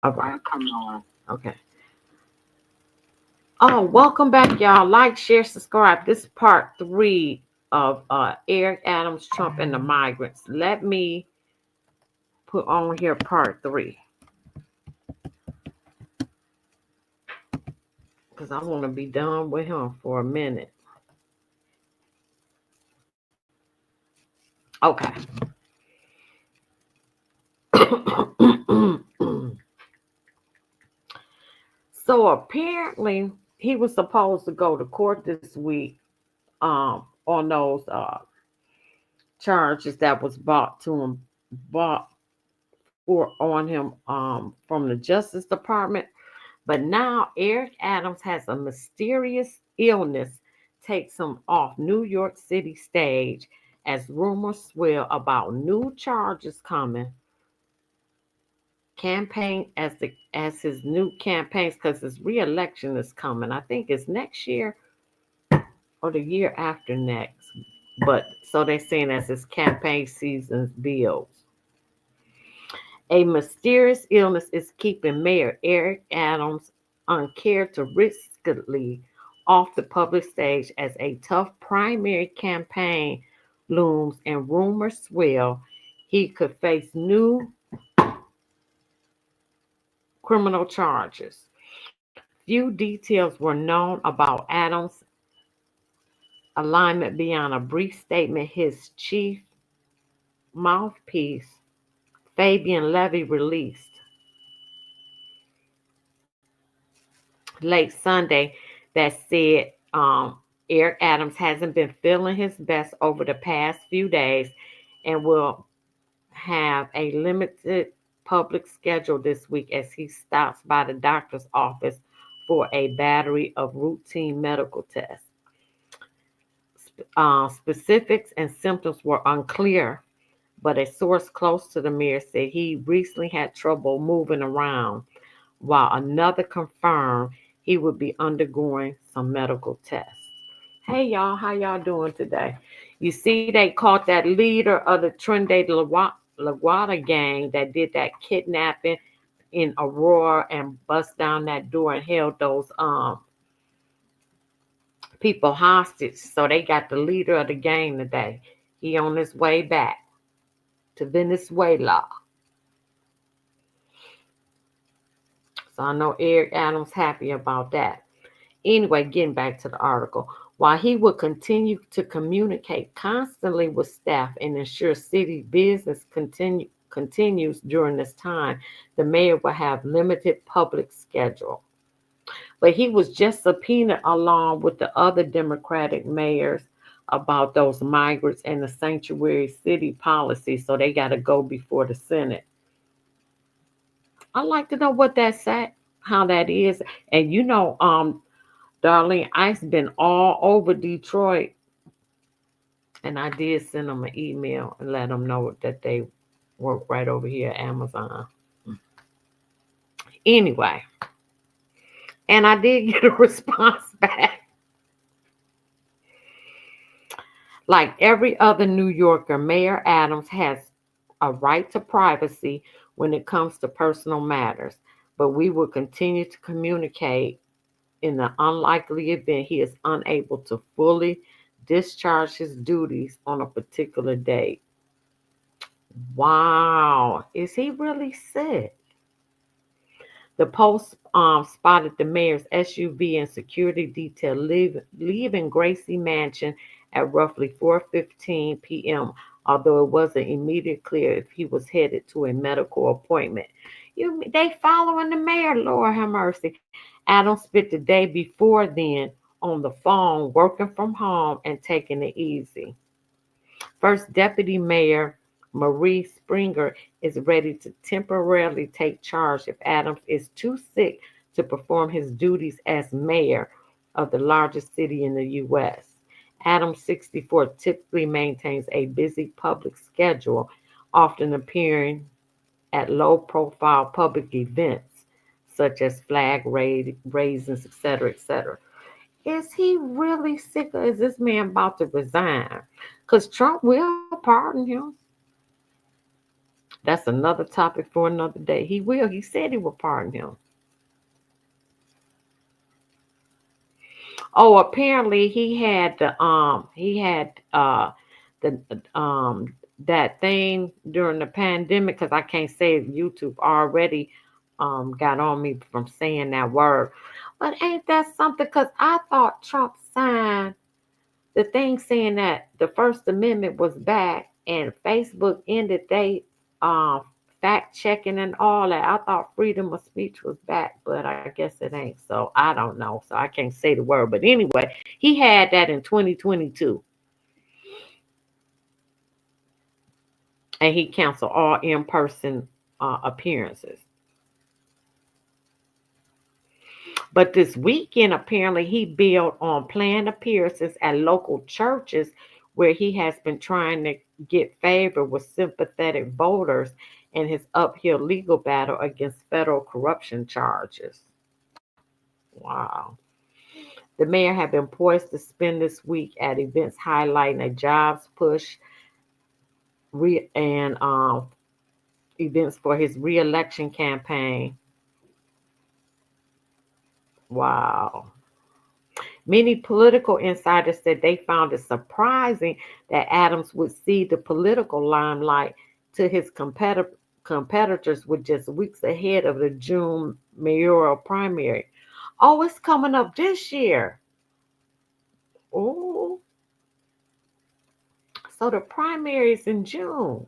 All right. Okay. Oh, welcome back, y'all. Like, share, subscribe. This is part three of Eric Adams, Trump, and the Migrants. Let me put on here part three because I want to be done with him for a minute. Okay. So apparently, he was supposed to go to court this week on those charges that was brought for on him from the Justice Department. But now Eric Adams has a mysterious illness takes him off New York City stage as rumors swell about new charges coming. Campaign as his new campaigns because his reelection is coming. I think it's next year or the year after next. But so they're saying as his campaign season builds. A mysterious illness is keeping Mayor Eric Adams uncharacteristically off the public stage as a tough primary campaign looms and rumors swell he could face new criminal charges. Few details were known about Adams' alignment beyond a brief statement his chief mouthpiece, Fabian Levy, released late Sunday that said Eric Adams hasn't been feeling his best over the past few days and will have a limited public schedule this week as he stops by the doctor's office for a battery of routine medical tests. Specifics and symptoms were unclear, but a source close to the mayor said he recently had trouble moving around, while another confirmed he would be undergoing some medical tests. Hey y'all, how y'all doing today? You see, they caught that leader of the Trinidad LaGuardia gang that did that kidnapping in Aurora and bust down that door and held those people hostage. So they got the leader of the gang today. He on his way back to Venezuela. So I know Eric Adams happy about that. Anyway, getting back to the article. While he will continue to communicate constantly with staff and ensure city business continues during this time, the mayor will have limited public schedule. But he was just subpoenaed along with the other Democratic mayors about those migrants and the sanctuary city policy, so they got to go before the Senate. I'd like to know what that's at, how that is. And Darlene Ice been all over Detroit, and I did send them an email and let them know that they work right over here at Amazon. Anyway, and I did get a response back. Like every other New Yorker, Mayor Adams has a right to privacy when it comes to personal matters, but we will continue to communicate in the unlikely event he is unable to fully discharge his duties on a particular date. Wow, is he really sick? The Post spotted the mayor's SUV and security detail leaving Gracie Mansion at roughly 4:15 p.m., although it wasn't immediately clear if he was headed to a medical appointment. They following the mayor, Lord have mercy. Adams spent the day before then on the phone, working from home and taking it easy. First Deputy Mayor Marie Springer is ready to temporarily take charge if Adams is too sick to perform his duties as mayor of the largest city in the U.S. Adams, 64, typically maintains a busy public schedule, often appearing at low profile public events such as flag raisings, etc., etc. Is he really sick or is this man about to resign? Because Trump will pardon him. That's another topic for another day. He will. He said he will pardon him. Oh, apparently he had the that thing during the pandemic, because I can't say it. YouTube already got on me from saying that word. But ain't that something? Because I thought Trump signed the thing saying that the First Amendment was back, and Facebook ended they um fact checking and all that. I thought freedom of speech was back, but I guess it ain't. So I don't know. So I can't say the word. But anyway, he had that in 2022, and he canceled all in-person appearances. But this weekend, apparently, he built on planned appearances at local churches where he has been trying to get favor with sympathetic voters in his uphill legal battle against federal corruption charges. Wow. The mayor had been poised to spend this week at events highlighting a jobs push and events for his reelection campaign. Wow. Many political insiders said they found it surprising that Adams would see the political limelight to his competitors with just weeks ahead of the June mayoral primary. Oh, it's coming up this year. Oh, so the primary is in June.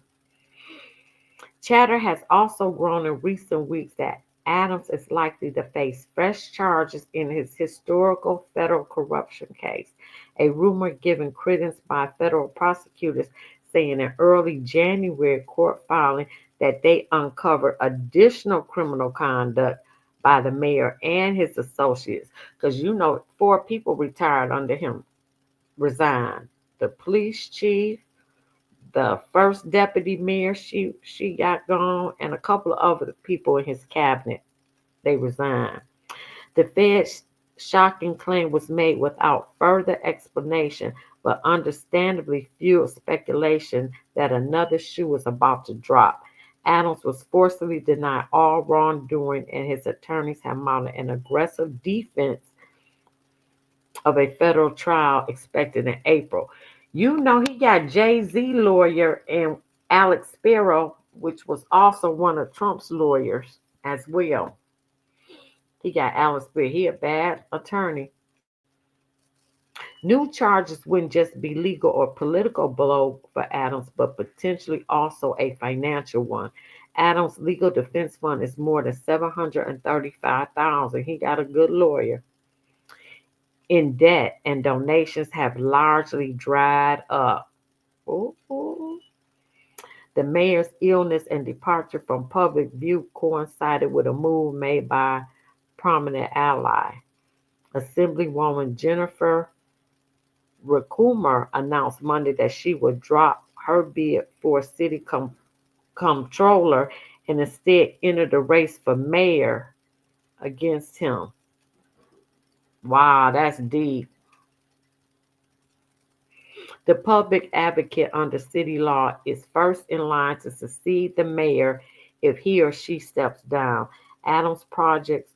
Chatter has also grown in recent weeks that Adams is likely to face fresh charges in his historical federal corruption case, a rumor given credence by federal prosecutors saying in early January court filing that they uncovered additional criminal conduct by the mayor and his associates. Because you know, four people retired under him, resigned. The police chief, the first deputy mayor, she got gone, and a couple of other people in his cabinet, they resigned. The Fed's shocking claim was made without further explanation, but understandably fueled speculation that another shoe was about to drop. Adams was forcibly denied all wrongdoing, and his attorneys have mounted an aggressive defense of a federal trial expected in April. You know, he got Jay-Z lawyer and Alex Sparrow, which was also one of Trump's lawyers as well. He got Alex Sparrow. He a bad attorney. New charges wouldn't just be legal or political blow for Adams, but potentially also a financial one. Adams' legal defense fund is more than 735,000. He got a good lawyer in debt, and donations have largely dried up. Ooh. The mayor's illness and departure from public view coincided with a move made by prominent ally. Assemblywoman Jennifer Rickumer announced Monday that she would drop her bid for city comptroller and instead enter the race for mayor against him. Wow, that's deep. The public advocate under city law is first in line to succeed the mayor if he or she steps down. Adams projects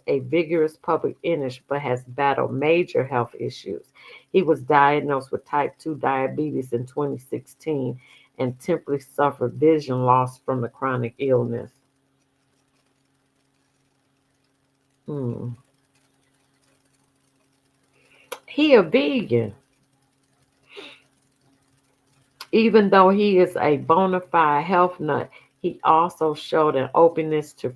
a vigorous public image but has battled major health issues. He was diagnosed with type 2 diabetes in 2016 and temporarily suffered vision loss from the chronic illness. Hmm. He a vegan. Even though he is a bona fide health nut, he also showed an openness to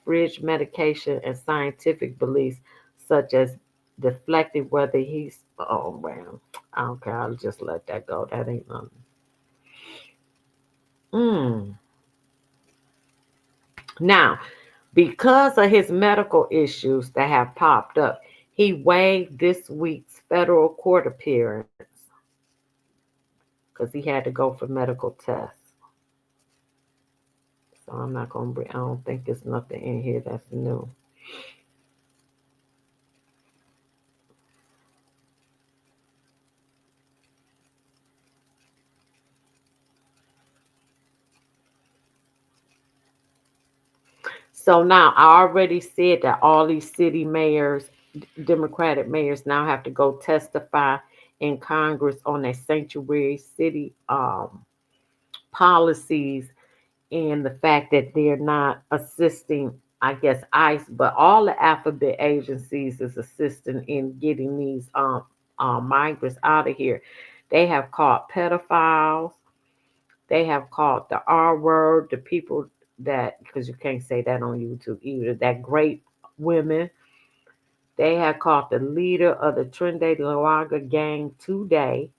fridge medication and scientific beliefs, such as deflecting whether he's. Oh, well, I don't care. I'll just let that go. That ain't nothing. Mm. Now, because of his medical issues that have popped up, he waived this week's federal court appearance because he had to go for medical tests. So I'm not gonna bring. I don't think there's nothing in here that's new. So now I already said that all these city mayors, Democratic mayors, now have to go testify in Congress on their sanctuary city policies and the fact that they're not assisting, I guess, ICE, but all the alphabet agencies is assisting in getting these migrants out of here. They have caught pedophiles. They have caught the R word, the people that, because you can't say that on YouTube either, that great women. They have caught the leader of the Trinidad Loaga gang today.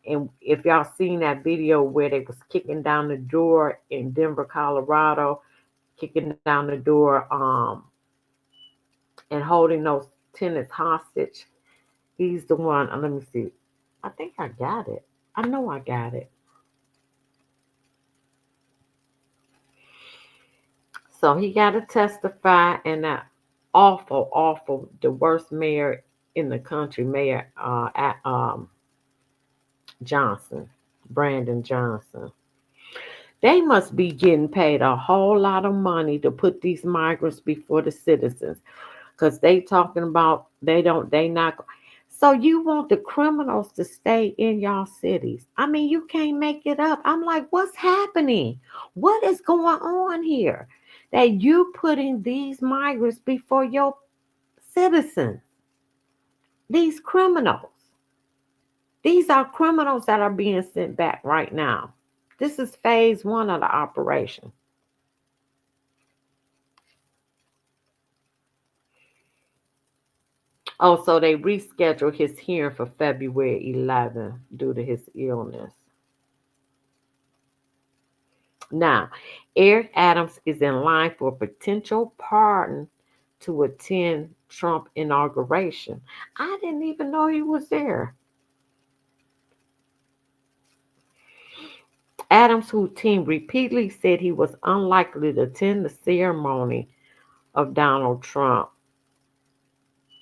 And if y'all seen that video where they was kicking down the door in Denver, Colorado, kicking down the door and holding those tenants hostage, he's the one. Let me see. I think I got it. I know I got it. So he got to testify, and that awful, awful, the worst mayor in the country, Mayor Johnson, Brandon Johnson. They must be getting paid a whole lot of money to put these migrants before the citizens, because they talking about they not. So you want the criminals to stay in y'all cities? I mean, you can't make it up. I'm like, what's happening? What is going on here? That you putting these migrants before your citizens? These criminals. These are criminals that are being sent back right now. This is phase one of the operation. Oh, so they rescheduled his hearing for February 11th due to his illness. Now, Eric Adams is in line for a potential pardon to attend Trump inauguration. I didn't even know he was there. Adams, whose team repeatedly said he was unlikely to attend the ceremony of Donald Trump.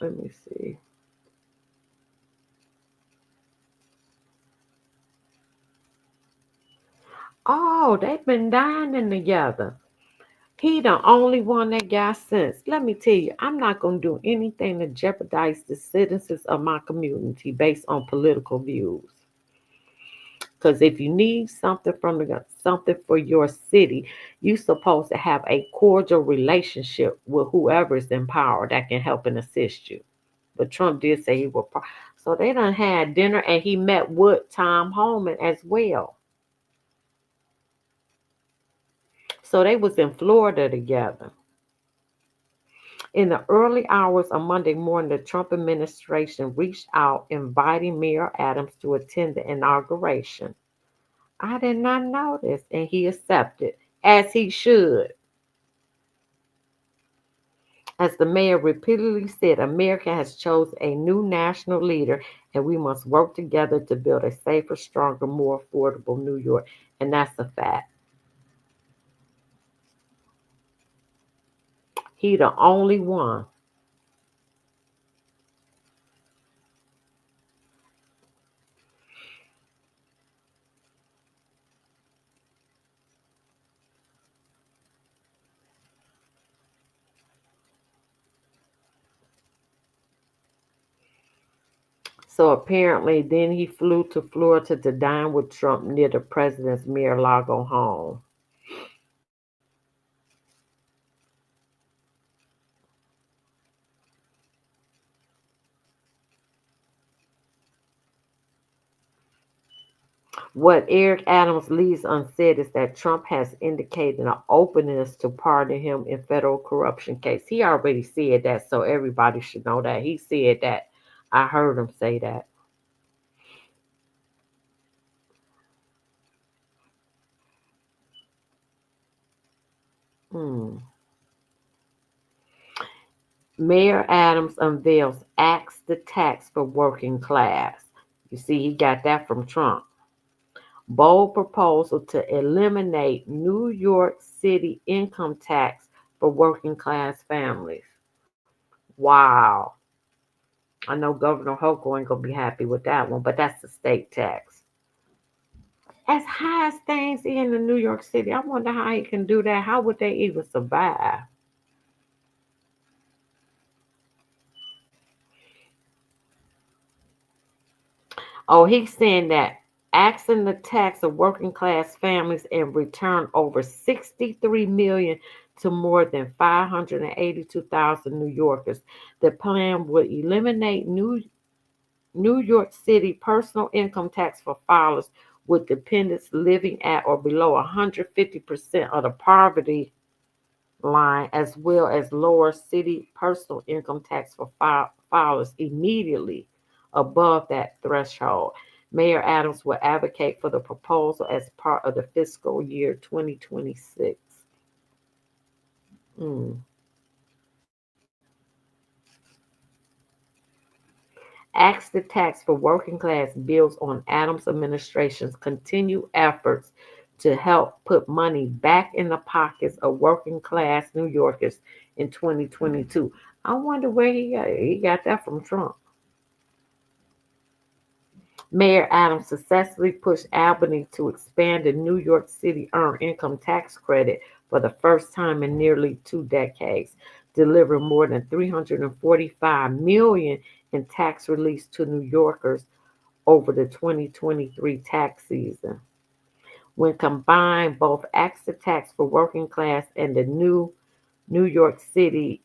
Let me see. Oh, they've been dining together. He the only one that got sense. Let me tell you, I'm not gonna do anything to jeopardize the citizens of my community based on political views. Because if you need something something for your city, you're supposed to have a cordial relationship with whoever's in power that can help and assist you. But Trump did say he would. So they done had dinner, and he met with Tom Homan as well. So they was in Florida together. In the early hours of Monday morning, the Trump administration reached out inviting Mayor Adams to attend the inauguration. I did not know this, and he accepted, as he should. As the mayor repeatedly said, America has chosen a new national leader, and we must work together to build a safer, stronger, more affordable New York. And that's a fact. He the only one. So apparently, then he flew to Florida to dine with Trump near the president's Mar-a-Lago home. What Eric Adams leaves unsaid is that Trump has indicated an openness to pardon him in federal corruption case. He already said that, so everybody should know that. He said that. I heard him say that. Hmm. Mayor Adams unveils Axe the Tax for Working Class. You see, he got that from Trump. Bold proposal to eliminate New York City income tax for working class families. Wow. I know Governor Hochul ain't gonna be happy with that one, but that's the state tax. As high as things in New York City, I wonder how he can do that. How would they even survive? Oh, he's saying that axing the tax of working class families and return over 63 million to more than 582,000 New Yorkers. The plan would eliminate New York City personal income tax for filers with dependents living at or below 150% of the poverty line, as well as lower city personal income tax for filers immediately above that threshold. Mayor Adams will advocate for the proposal as part of the fiscal year 2026. Mm. Acts the tax for working class builds on Adams' administration's continued efforts to help put money back in the pockets of working class New Yorkers in 2022. I wonder where he got that from Trump. Mayor Adams successfully pushed Albany to expand the New York City Earned Income Tax Credit for the first time in nearly 2 decades, delivering more than 345 million in tax relief to New Yorkers over the 2023 tax season. When combined, both extra tax for working class and the new New York City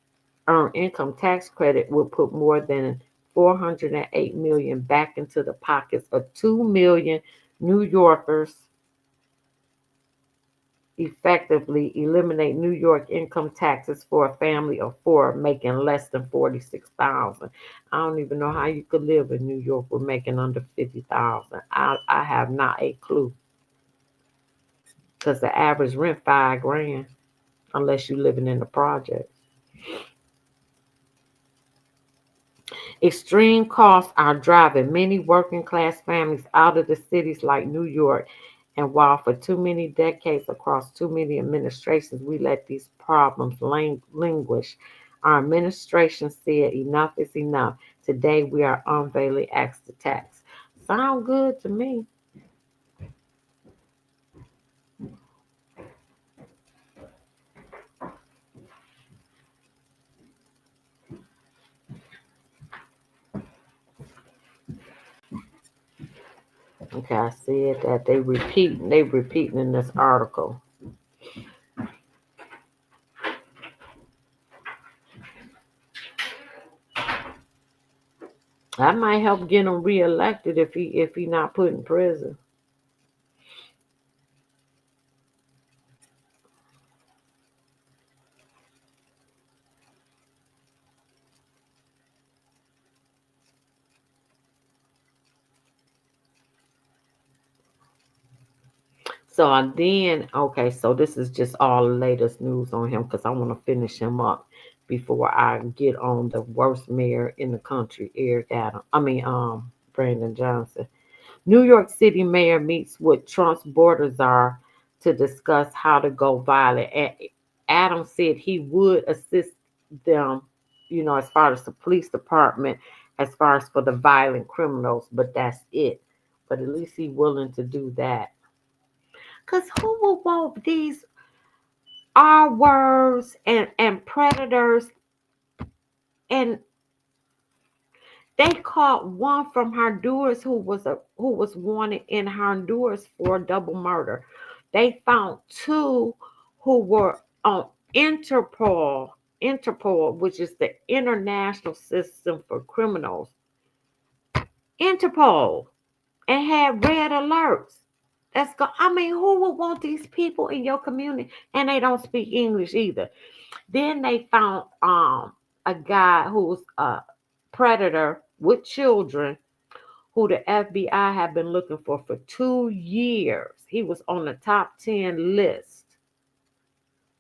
Earned Income Tax Credit will put more than 408 million back into the pockets of 2 million New Yorkers, effectively eliminate New York income taxes for a family of four making less than 46,000. I don't even know how you could live in New York with making under 50,000. I have not a clue because the average rent 5 grand unless you're living in the project. Extreme costs are driving many working class families out of the cities like New York. And while for too many decades across too many administrations we let these problems languish, our administration said enough is enough. Today we are unveiling acts to tax. Sound good to me. Okay, I said that they repeating in this article. That might help get him reelected if he not put in prison. Okay, so this is just all the latest news on him because I want to finish him up before I get on the worst mayor in the country, Eric Adams. Brandon Johnson. New York City mayor meets with Trump's border czar to discuss how to go violent. And Adams said he would assist them, as far as the police department, as far as for the violent criminals, but that's it. But at least he's willing to do that. Because who would want these R words and predators? And they caught one from Honduras who was wanted in Honduras for double murder. They found two who were on Interpol, which is the international system for criminals. Interpol, and had red alerts. Who would want these people in your community? And they don't speak English either. Then they found a guy who's a predator with children who the FBI had been looking for 2 years. He was on the top 10 list.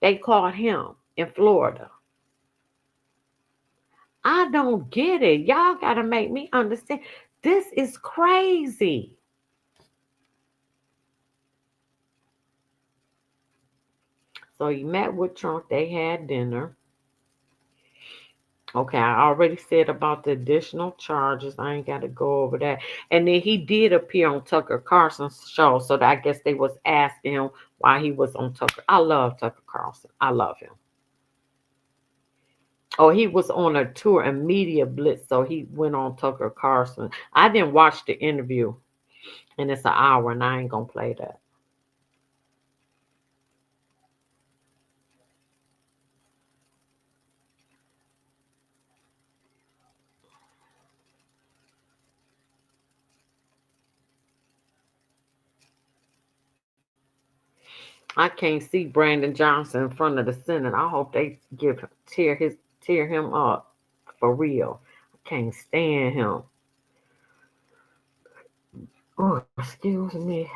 They caught him in Florida. I don't get it. Y'all got to make me understand. This is crazy. So he met with Trump. They had dinner. Okay, I already said about the additional charges. I ain't got to go over that. And then he did appear on Tucker Carlson's show, so I guess they was asking him why he was on Tucker. I love Tucker Carlson. I love him. Oh, he was on a tour and media blitz, so he went on Tucker Carlson. I didn't watch the interview. and it's an hour, and I ain't gonna play that. I can't see Brandon Johnson in front of the Senate. I hope they tear him up for real. I can't stand him. Oh, excuse me.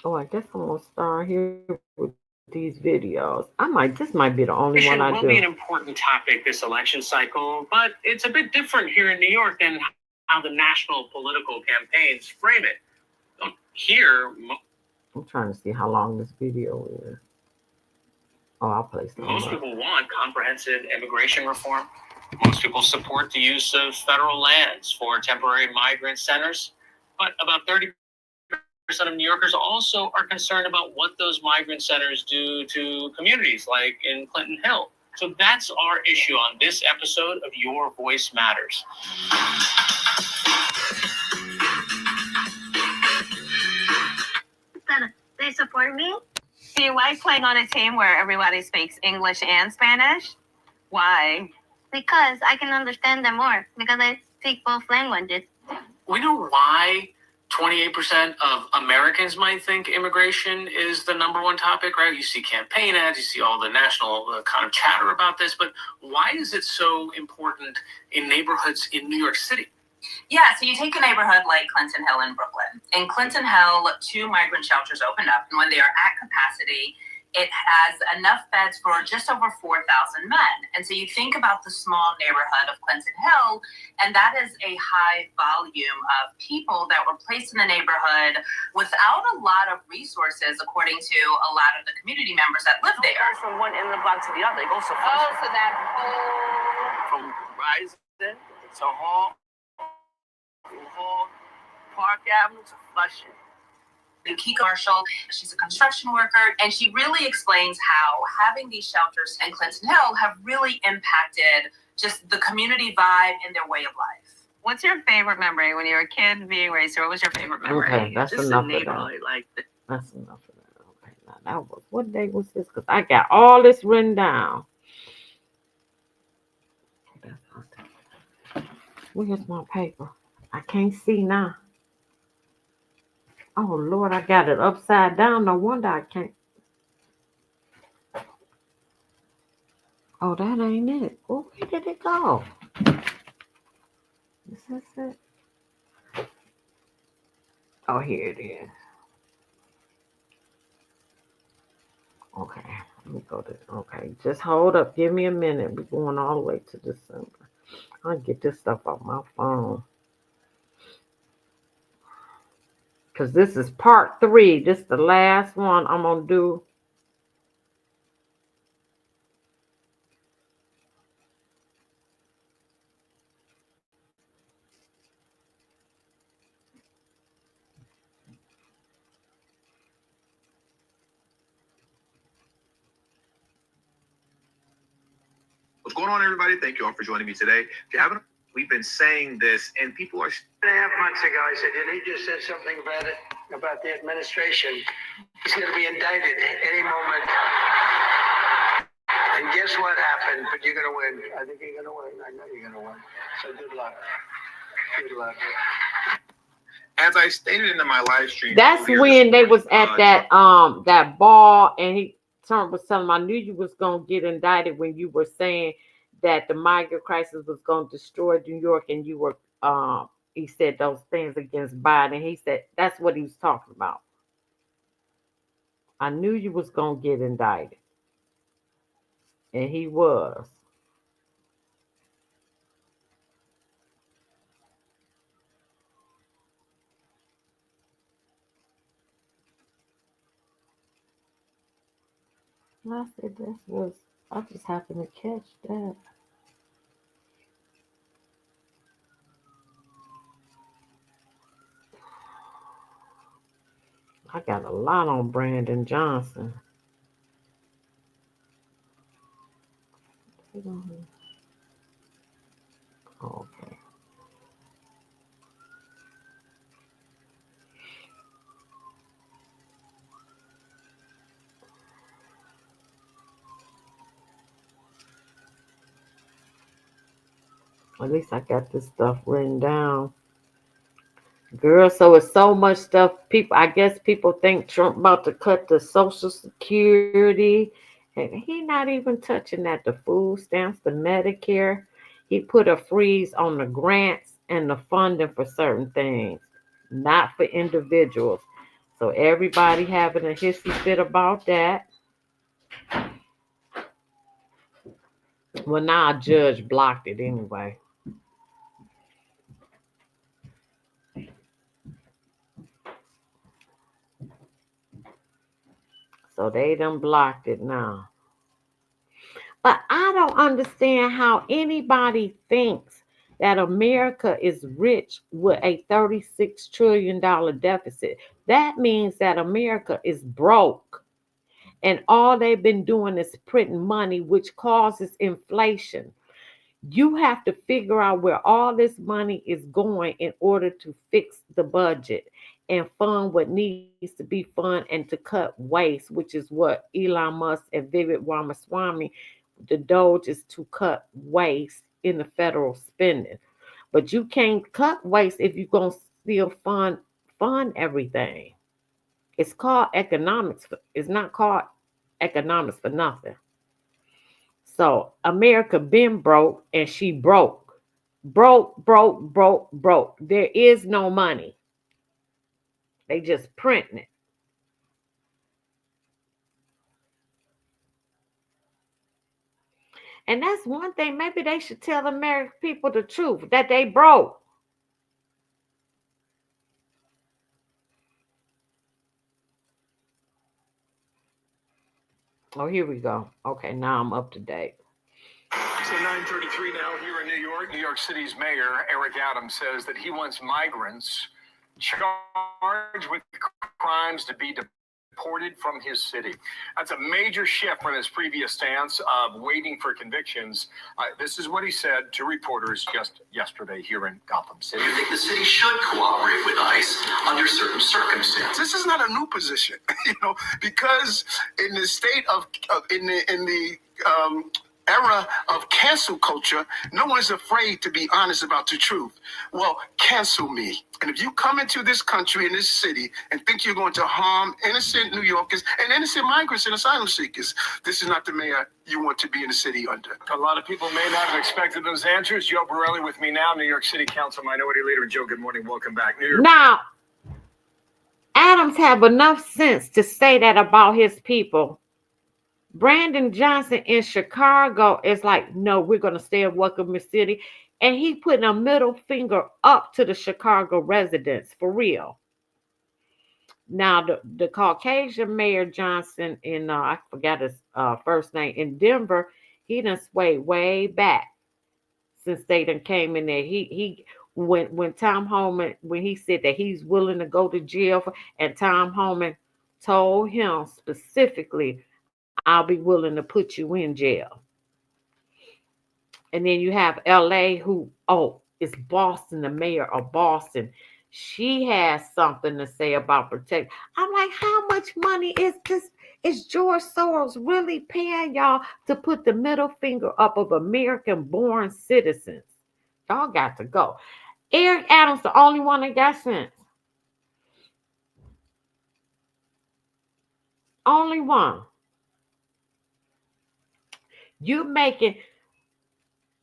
Oh, I guess I'm gonna start here with these videos. This might be the only one I do. Immigration will be an important topic this election cycle, but it's a bit different here in New York than how the national political campaigns frame it. Here, I'm trying to see how long this video is. Oh, I'll play some. Most people want comprehensive immigration reform. Most people support the use of federal lands for temporary migrant centers. But about 30% of New Yorkers also are concerned about what those migrant centers do to communities, like in Clinton Hill. So that's our issue on this episode of Your Voice Matters. They support me? Do you like playing on a team where everybody speaks English and Spanish? Why? Because I can understand them more, because I speak both languages. We know why 28% of Americans might think immigration is the number one topic, right? You see campaign ads, you see all the national kind of chatter about this, but why is it so important in neighborhoods in New York City? Yeah, so you take a neighborhood like Clinton Hill in Brooklyn. In Clinton Hill, 2 migrant shelters opened up, and when they are at capacity, it has enough beds for just over 4,000 men. And so you think about the small neighborhood of Clinton Hill, and that is a high volume of people that were placed in the neighborhood without a lot of resources, according to a lot of the community members that live there. From one end of the block to the other, it goes so far. Oh, so that whole... From Rising to Hall, Park Avenue to Flushing. Key Marshall, she's a construction worker, and she really explains how having these shelters in Clinton Hill have really impacted just the community vibe and their way of life. What's your favorite memory when you were a kid being raised here? What was your favorite memory? Okay, that's just enough the of that. neighborhood, like That's enough of that. Okay, now that was what day was this? Because I got all this written down. Where's my paper? I can't see now. Oh Lord, I got it upside down. No wonder I can't. Oh, that ain't it. Oh, where did it go? Is this it? Oh, here it is. Okay, let me go to. Okay, just hold up. Give me a minute. We're going all the way to December. I'll get this stuff off my phone. Because this is part 3. This is the last one I'm going to do. What's going on, everybody? Thank you all for joining me today. If you haven't, we've been saying this, and people are. 2.5 months ago, I said, he just said something about it, about the administration. He's going to be indicted any moment. And guess what happened? But you're going to win. I think you're going to win. I know you're going to win. So good luck. Good luck. As I stated in my live stream, That's when they was at that ball, and Trump was telling him, I knew you was gonna get indicted when you were saying that the migrant crisis was gonna destroy New York, and you were he said those things against Biden. He said that's what he was talking about. I knew you was gonna get indicted, and he was. And I said that was. I just happened to catch that. I got a lot on Brandon Johnson. At least I got this stuff written down. Girl, so it's so much stuff. People, I guess people think Trump about to cut the Social Security, and he not even touching that. The food stamps, the Medicare. He put a freeze on the grants and the funding for certain things, not for individuals. So everybody having a hissy fit about that. Well, now a judge blocked it anyway. So they done blocked it now. But I don't understand how anybody thinks that America is rich with a $36 trillion deficit. That means that America is broke. And all they've been doing is printing money, which causes inflation. You have to figure out where all this money is going in order to fix the budget and fund what needs to be funded and to cut waste, which is what Elon Musk and Vivek Ramaswamy, the Doge, is to cut waste in the federal spending. But you can't cut waste if you're gonna still fund everything. It's called economics. It's not called economics for nothing. So America been broke and she broke. Broke, broke, broke, broke. There is no money. They just printing it. And that's one thing. Maybe they should tell American people the truth that they broke. Oh, here we go. Okay, now I'm up to date. So 9:33 now here in New York. New York City's mayor, Eric Adams, says that he wants migrants charged with crimes to be deported from his city. That's a major shift from his previous stance of waiting for convictions. This is what he said to reporters just yesterday here in Gotham City. You think the city should cooperate with ICE under certain circumstances? This is not a new position, because in the state of in the era of cancel culture, no one's afraid to be honest about the truth. Well, cancel me. And if you come into this country, in this city, and think you're going to harm innocent New Yorkers and innocent migrants and asylum seekers, this is not the mayor you want to be in the city under. A lot of people may not have expected those answers. Joe Borelli with me now, New York City Council Minority Leader. Joe, good morning. Welcome back. New York. Now, Adams have enough sense to say that about his people. Brandon Johnson in Chicago is like, no, we're going to stay in Welcome City. And he putting a middle finger up to the Chicago residents, for real. Now, the Caucasian Mayor Johnson in, I forgot his first name, in Denver, he done swayed way back since they done came in there. He when Tom Homan, when he said that he's willing to go to jail, and Tom Homan told him specifically, I'll be willing to put you in jail. And then you have LA, who, it's Boston, the mayor of Boston. She has something to say about protect. I'm like, how much money is this? Is George Soros really paying y'all to put the middle finger up of American born citizens? Y'all got to go. Eric Adams, the only one that got sense. Only one. You making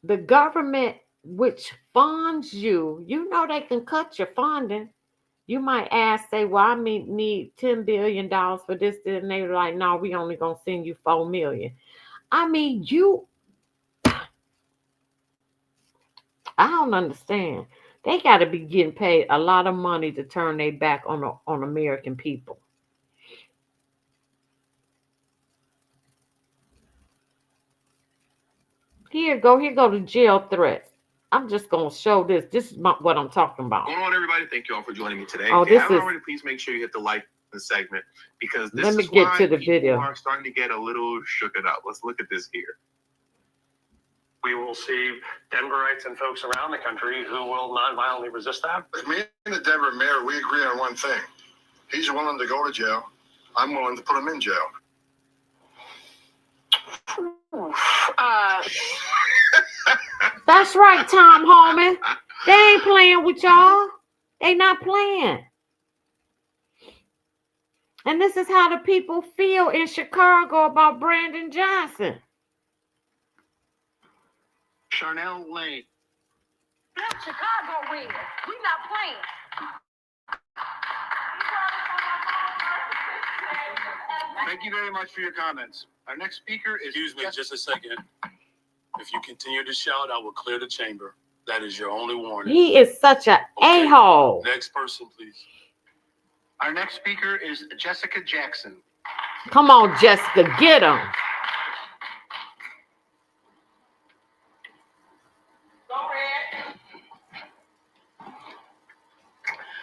the government, which funds you, they can cut your funding. You might ask, say, well, I need $10 billion for this, and they're like, no, we only gonna send you $4 million. I don't understand. They got to be getting paid a lot of money to turn their back on American people. Here go the jail threats. I'm just gonna show this. This is what I'm talking about. Going on, everybody. Thank you all for joining me today. Oh, if you this haven't is. already, please make sure you hit the like the segment, because this Let me is get why to the people video. are starting to get a little shooken up. Let's look at this here. We will see Denverites and folks around the country who will non-violently resist that. Me and the Denver mayor, we agree on one thing. He's willing to go to jail. I'm willing to put him in jail. That's right, Tom Holman. They ain't playing with y'all. They not playing. And this is how the people feel in Chicago about Brandon Johnson. Charnel Lane. Let Chicago win. We not playing. Thank you very much for your comments. Our next speaker is... Excuse me just a second. If you continue to shout, I will clear the chamber. That is your only warning. He is such a a-hole. Next person, please. Our next speaker is Jessica Jackson. Come on, Jessica, get him.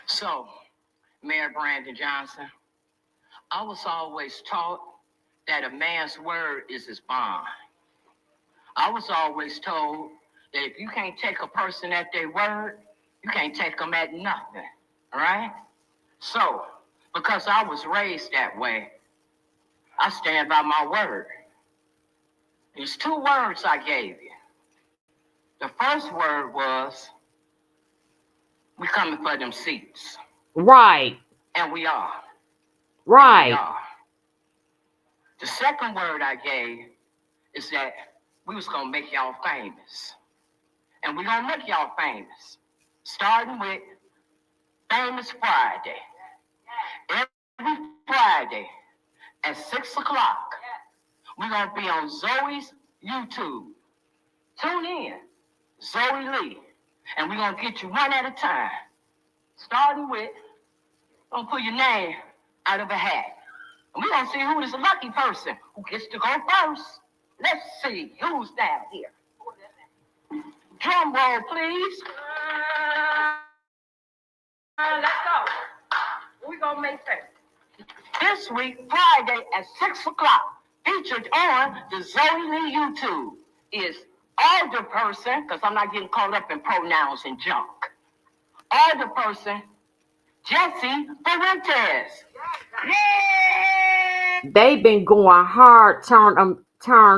So, Mayor Brandon Johnson, I was always taught that a man's word is his bond. I was always told that if you can't take a person at their word, you can't take them at nothing, all right? So, because I was raised that way, I stand by my word. There's 2 words I gave you. The first word was, we coming for them seats. Right. And we are. Right. We are. The second word I gave is that we was going to make y'all famous. And we're going to make y'all famous. Starting with Famous Friday. Every Friday at 6 o'clock, we're going to be on Zoe's YouTube. Tune in, Zoe Lee. And we're going to get you one at a time. Starting with, going to pull your name out of a hat. And we're going to see who is the lucky person who gets to go first. Let's see who's down here. Drum roll, please. Let's go. We're going to make that. This week, Friday at 6 o'clock, featured on the Zoe Lee YouTube is older person, because I'm not getting caught up in pronouns and junk. Older person, Jesse Fuentes. Yeah. They've been going hard, turn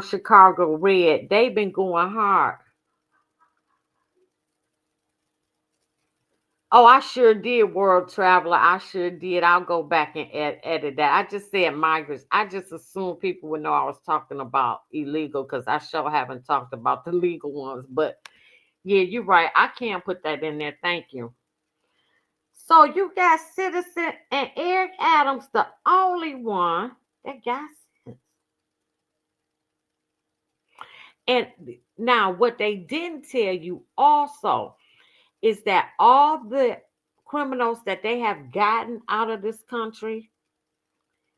Chicago red. They've been going hard. Oh, I sure did, World Traveler. I sure did. I'll go back and edit that. I just said migrants. I just assumed people would know I was talking about illegal because I sure haven't talked about the legal ones. But yeah, you're right. I can't put that in there. Thank you. So you got Citizen and Eric Adams, the only one that got sense. And now what they didn't tell you also is that all the criminals that they have gotten out of this country,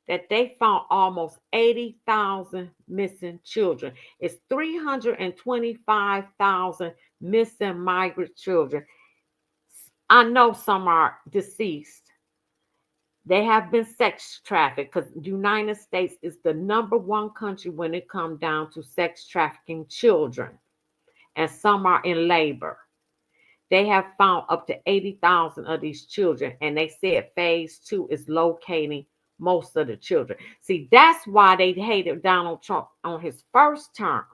that they found almost 80,000 missing children. It's 325,000 missing migrant children. I know some are deceased. They have been sex trafficked because the United States is the #1 country when it comes down to sex trafficking children. And some are in labor. They have found up to 80,000 of these children, and they said phase 2 is locating most of the children. See, that's why they hated Donald Trump on his first term.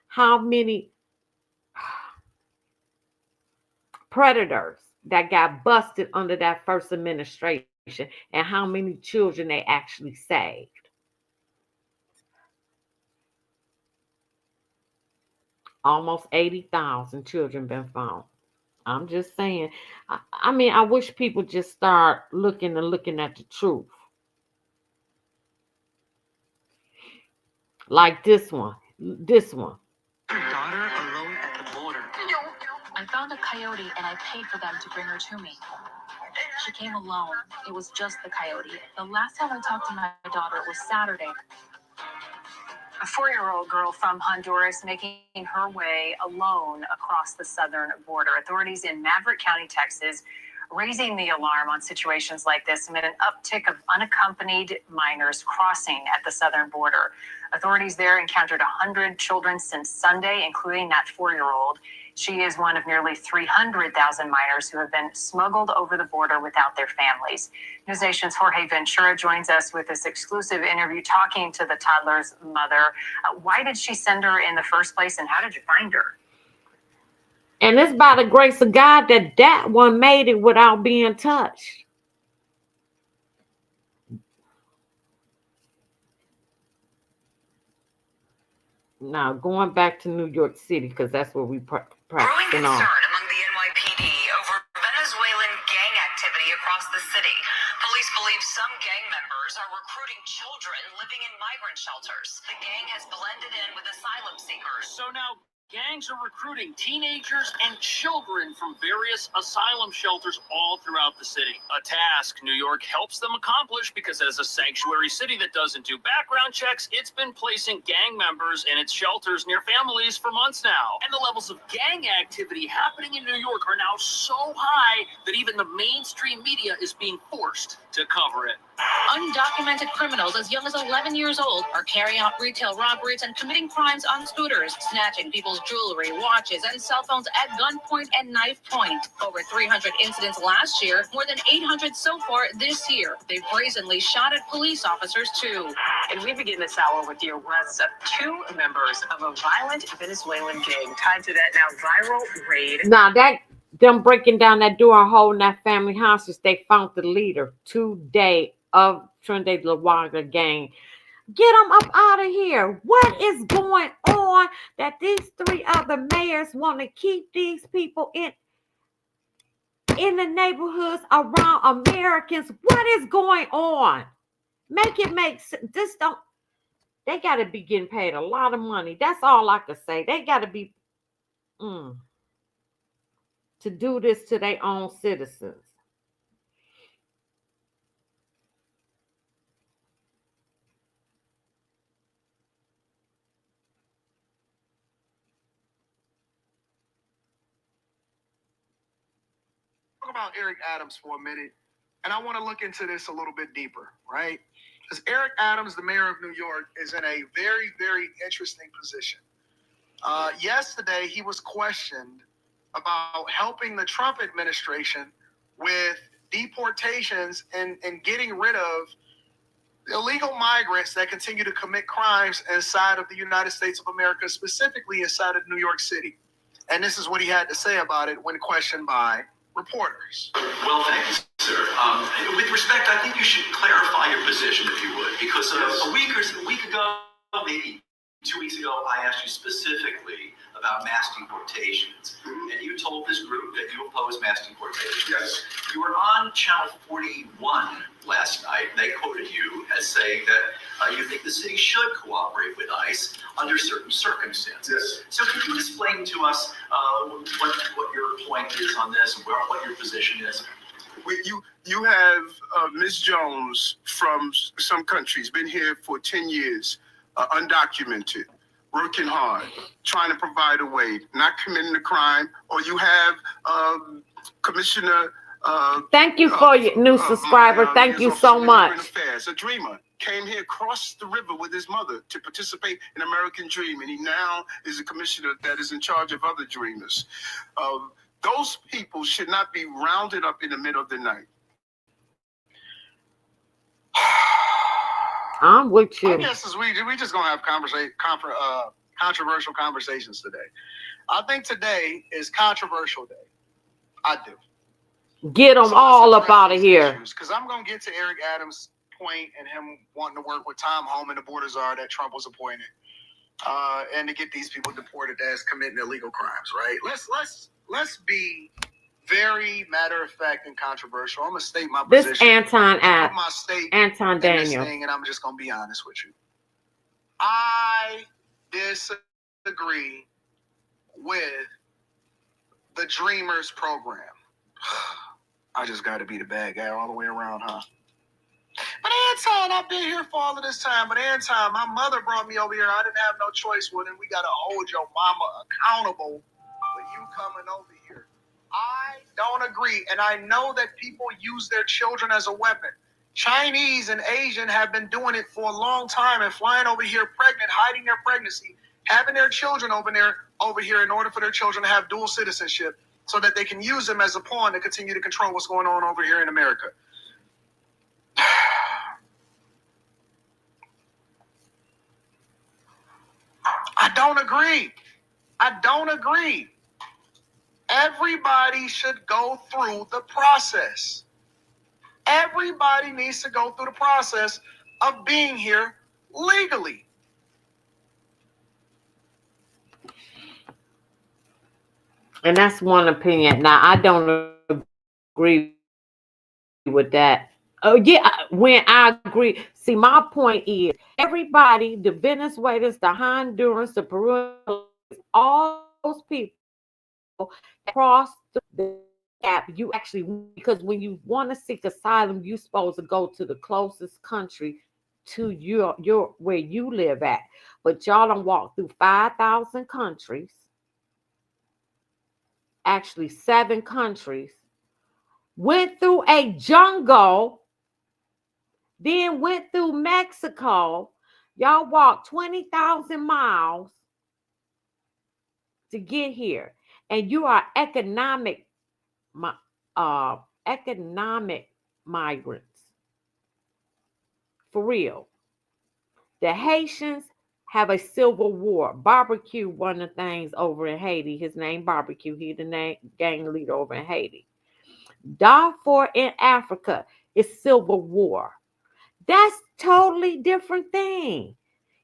How many predators that got busted under that first administration, and how many children they actually saved. Almost 80,000 children been found. I'm just saying. I mean, I wish people just start looking at the truth. Like this one. This one. Your daughter alone at the border. I found a coyote and I paid for them to bring her to me. She came alone. It was just the coyote. The last time I talked to my daughter was Saturday. A 4-year-old girl from Honduras making her way alone across the southern border. Authorities in Maverick County, Texas, raising the alarm on situations like this amid an uptick of unaccompanied minors crossing at the southern border. Authorities there encountered 100 children since Sunday, including that 4-year-old. She is one of nearly 300,000 minors who have been smuggled over the border without their families. NewsNation's Jorge Ventura joins us with this exclusive interview talking to the toddler's mother. Why did she send her in the first place, and how did you find her? And it's by the grace of God that that one made it without being touched. Now, going back to New York City, because that's where we Growing practicing concern on. among the NYPD over Venezuelan gang activity across the city. Police believe some gang members are recruiting children living in migrant shelters. The gang has blended in with asylum seekers. So now gangs are recruiting teenagers and children from various asylum shelters all throughout the city. A task New York helps them accomplish because as a sanctuary city that doesn't do background checks, it's been placing gang members in its shelters near families for months now. And the levels of gang activity happening in New York are now so high that even the mainstream media is being forced to cover it. Undocumented criminals as young as 11 years old are carrying out retail robberies and committing crimes on scooters, snatching people's jewelry, watches, and cell phones at gunpoint and knife point. Over 300 incidents last year, more than 800 so far this year. They brazenly shot at police officers too. And we begin this hour with the arrests of 2 members of a violent Venezuelan gang tied to that now viral raid. Now, that them breaking down that door and holding that family hostage, they found the leader today of Trinidad LaWaga gang. Get them up out of here. What is going on that these 3 other mayors want to keep these people in the neighborhoods around Americans? What is going on? Make it make sense. This don't. They got to be getting paid a lot of money. That's all I can say. They got to be to do this to their own citizens. Talk about Eric Adams for a minute, and I want to look into this a little bit deeper, right? Because Eric Adams, the mayor of New York, is in a very, very interesting position. Yesterday, he was questioned about helping the Trump administration with deportations and getting rid of illegal migrants that continue to commit crimes inside of the United States of America, specifically inside of New York City. And this is what he had to say about it when questioned by reporters. Well, thank you, sir. With respect, I think you should clarify your position, if you would, because a week ago, maybe 2 weeks ago, I asked you specifically about mass deportations, and you told this group that you oppose mass deportations. Yes. You were on Channel 41 last night. They quoted you as saying that you think the city should cooperate with ICE under certain circumstances. Yes. So could you explain to us what your point is on this and what your position is? You have Ms. Jones from some countries, been here for 10 years, undocumented, working hard, trying to provide a way, not committing a crime. Or you have Commissioner... Thank you for your new subscriber. Thank you so much. Affairs, a dreamer, came here, crossed the river with his mother to participate in American Dream, and he now is a commissioner that is in charge of other dreamers. Those people should not be rounded up in the middle of the night. I'm with you. I guess we just gonna have controversial conversations today. I think today is controversial day. I do. Get them all up out of here. Because I'm gonna get to Eric Adams' point and him wanting to work with Tom Homan, the border czar that Trump was appointed, and to get these people deported as committing illegal crimes. Right? Let's be very matter of fact and controversial. I'm gonna state my position. This Anton Daniel. And I'm just gonna be honest with you. I disagree with the Dreamers program. I just got to be the bad guy all the way around, huh? But Anton, I've been here for all of this time. But Anton, my mother brought me over here. I didn't have no choice with it. We got to hold your mama accountable for you coming over here. I don't agree. And I know that people use their children as a weapon. Chinese and Asian have been doing it for a long time and flying over here pregnant, hiding their pregnancy, having their children over here in order for their children to have dual citizenship so that they can use them as a pawn to continue to control what's going on over here in America. I don't agree. Everybody should go through the process. Everybody needs to go through the process of being here legally. And that's one opinion. Now, I don't agree with that. Oh, yeah, when I agree. See, my point is everybody, the Venezuelans, the Hondurans, the Peruvians, all those people that crossed the gap, you actually, because when you want to seek asylum, you're supposed to go to the closest country to your where you live at. But y'all don't walk through 5,000 countries, actually 7 countries, went through a jungle, then went through Mexico. Y'all walked 20,000 miles to get here. And you are uh, economic migrants. For real. The Haitians have a civil war. Barbecue, one of the things over in Haiti. His name Barbecue. He the gang leader over in Haiti. Darfur in Africa is civil war. That's totally different thing.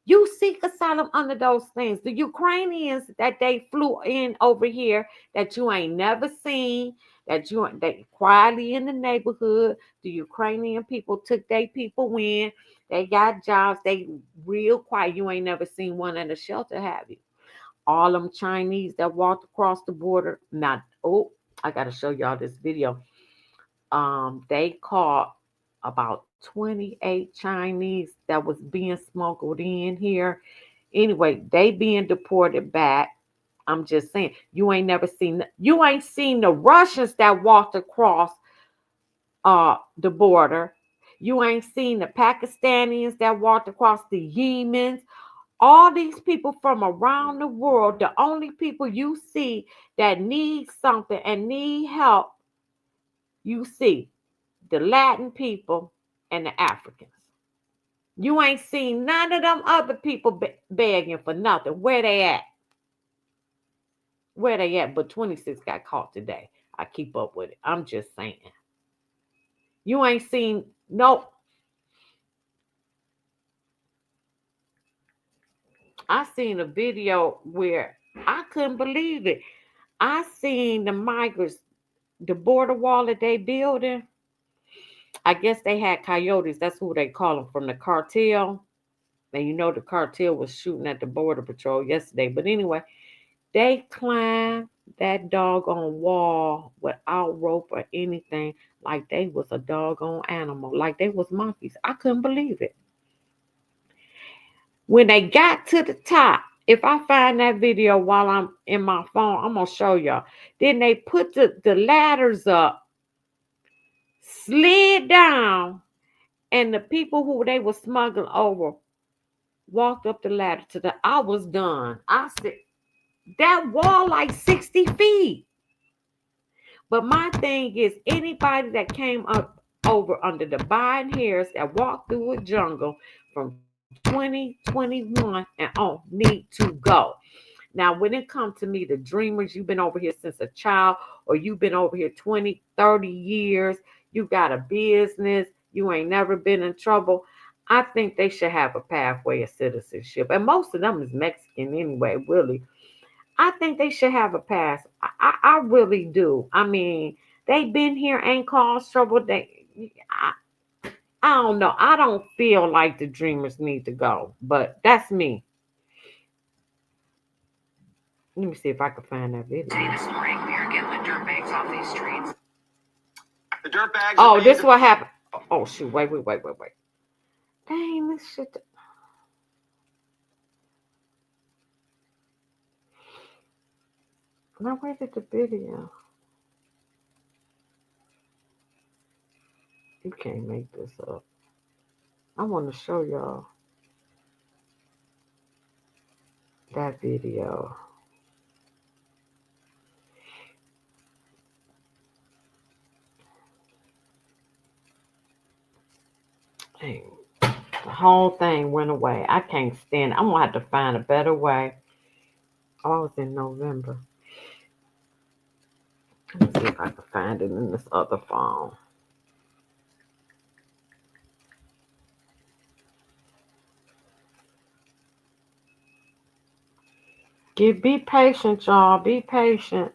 You seek asylum under those things. The Ukrainians that they flew in over here that you ain't never seen, they quietly in the neighborhood. The Ukrainian people took their people in. They got jobs. They real quiet. You ain't never seen one in a shelter, have you? All them Chinese that walked across the border. Not I gotta show y'all this video. They caught about 28 Chinese that was being smuggled in here. Anyway, they being deported back. I'm just saying, you ain't seen the Russians that walked across the border. You ain't seen the Pakistanis that walked across the Yemens. All these people from around the world, the only people you see that need something and need help, you see the Latin people and the Africans. You ain't seen none of them other people begging for nothing. Where they at? Where they at? But 26 got caught today. I keep up with it. I'm just saying. You ain't seen no. I seen a video where I couldn't believe it. I seen the migrants, the border wall that they building. I guess they had coyotes. That's who they call them, from the cartel. And you know the cartel was shooting at the border patrol yesterday. But anyway, they climbed that doggone wall without rope or anything, like they was a doggone animal, like they was monkeys. I couldn't believe it. When they got to the top, if I find that video while I'm in my phone, I'm gonna show y'all. Then they put the ladders up, slid down, and the people who they were smuggling over walked up the ladder to the. I was done. I said that wall like 60 feet. But my thing is, anybody that came up over under the Biden hairs that walked through a jungle from 2021 and on need to go. Now, when it comes to me, the dreamers, you've been over here since a child, or you've been over here 20, 30 years, you got a business, you ain't never been in trouble. I think they should have a pathway of citizenship. And most of them is Mexican anyway, really. I think they should have a pass. I really do. I mean, they've been here, ain't caused trouble. I don't know. I don't feel like the dreamers need to go, but that's me. Let me see if I can find that video. This morning, we are getting the dirt bags off these streets. The dirt bags. Oh, this is what happened. Oh, shoot. Wait. Dang, this shit. Now, where did the video? You can't make this up. I want to show y'all that video. Dang. The whole thing went away. I can't stand it. I'm going to have to find a better way. Oh, I was in November. see if I can find it in this other phone. Be patient, y'all. Be patient.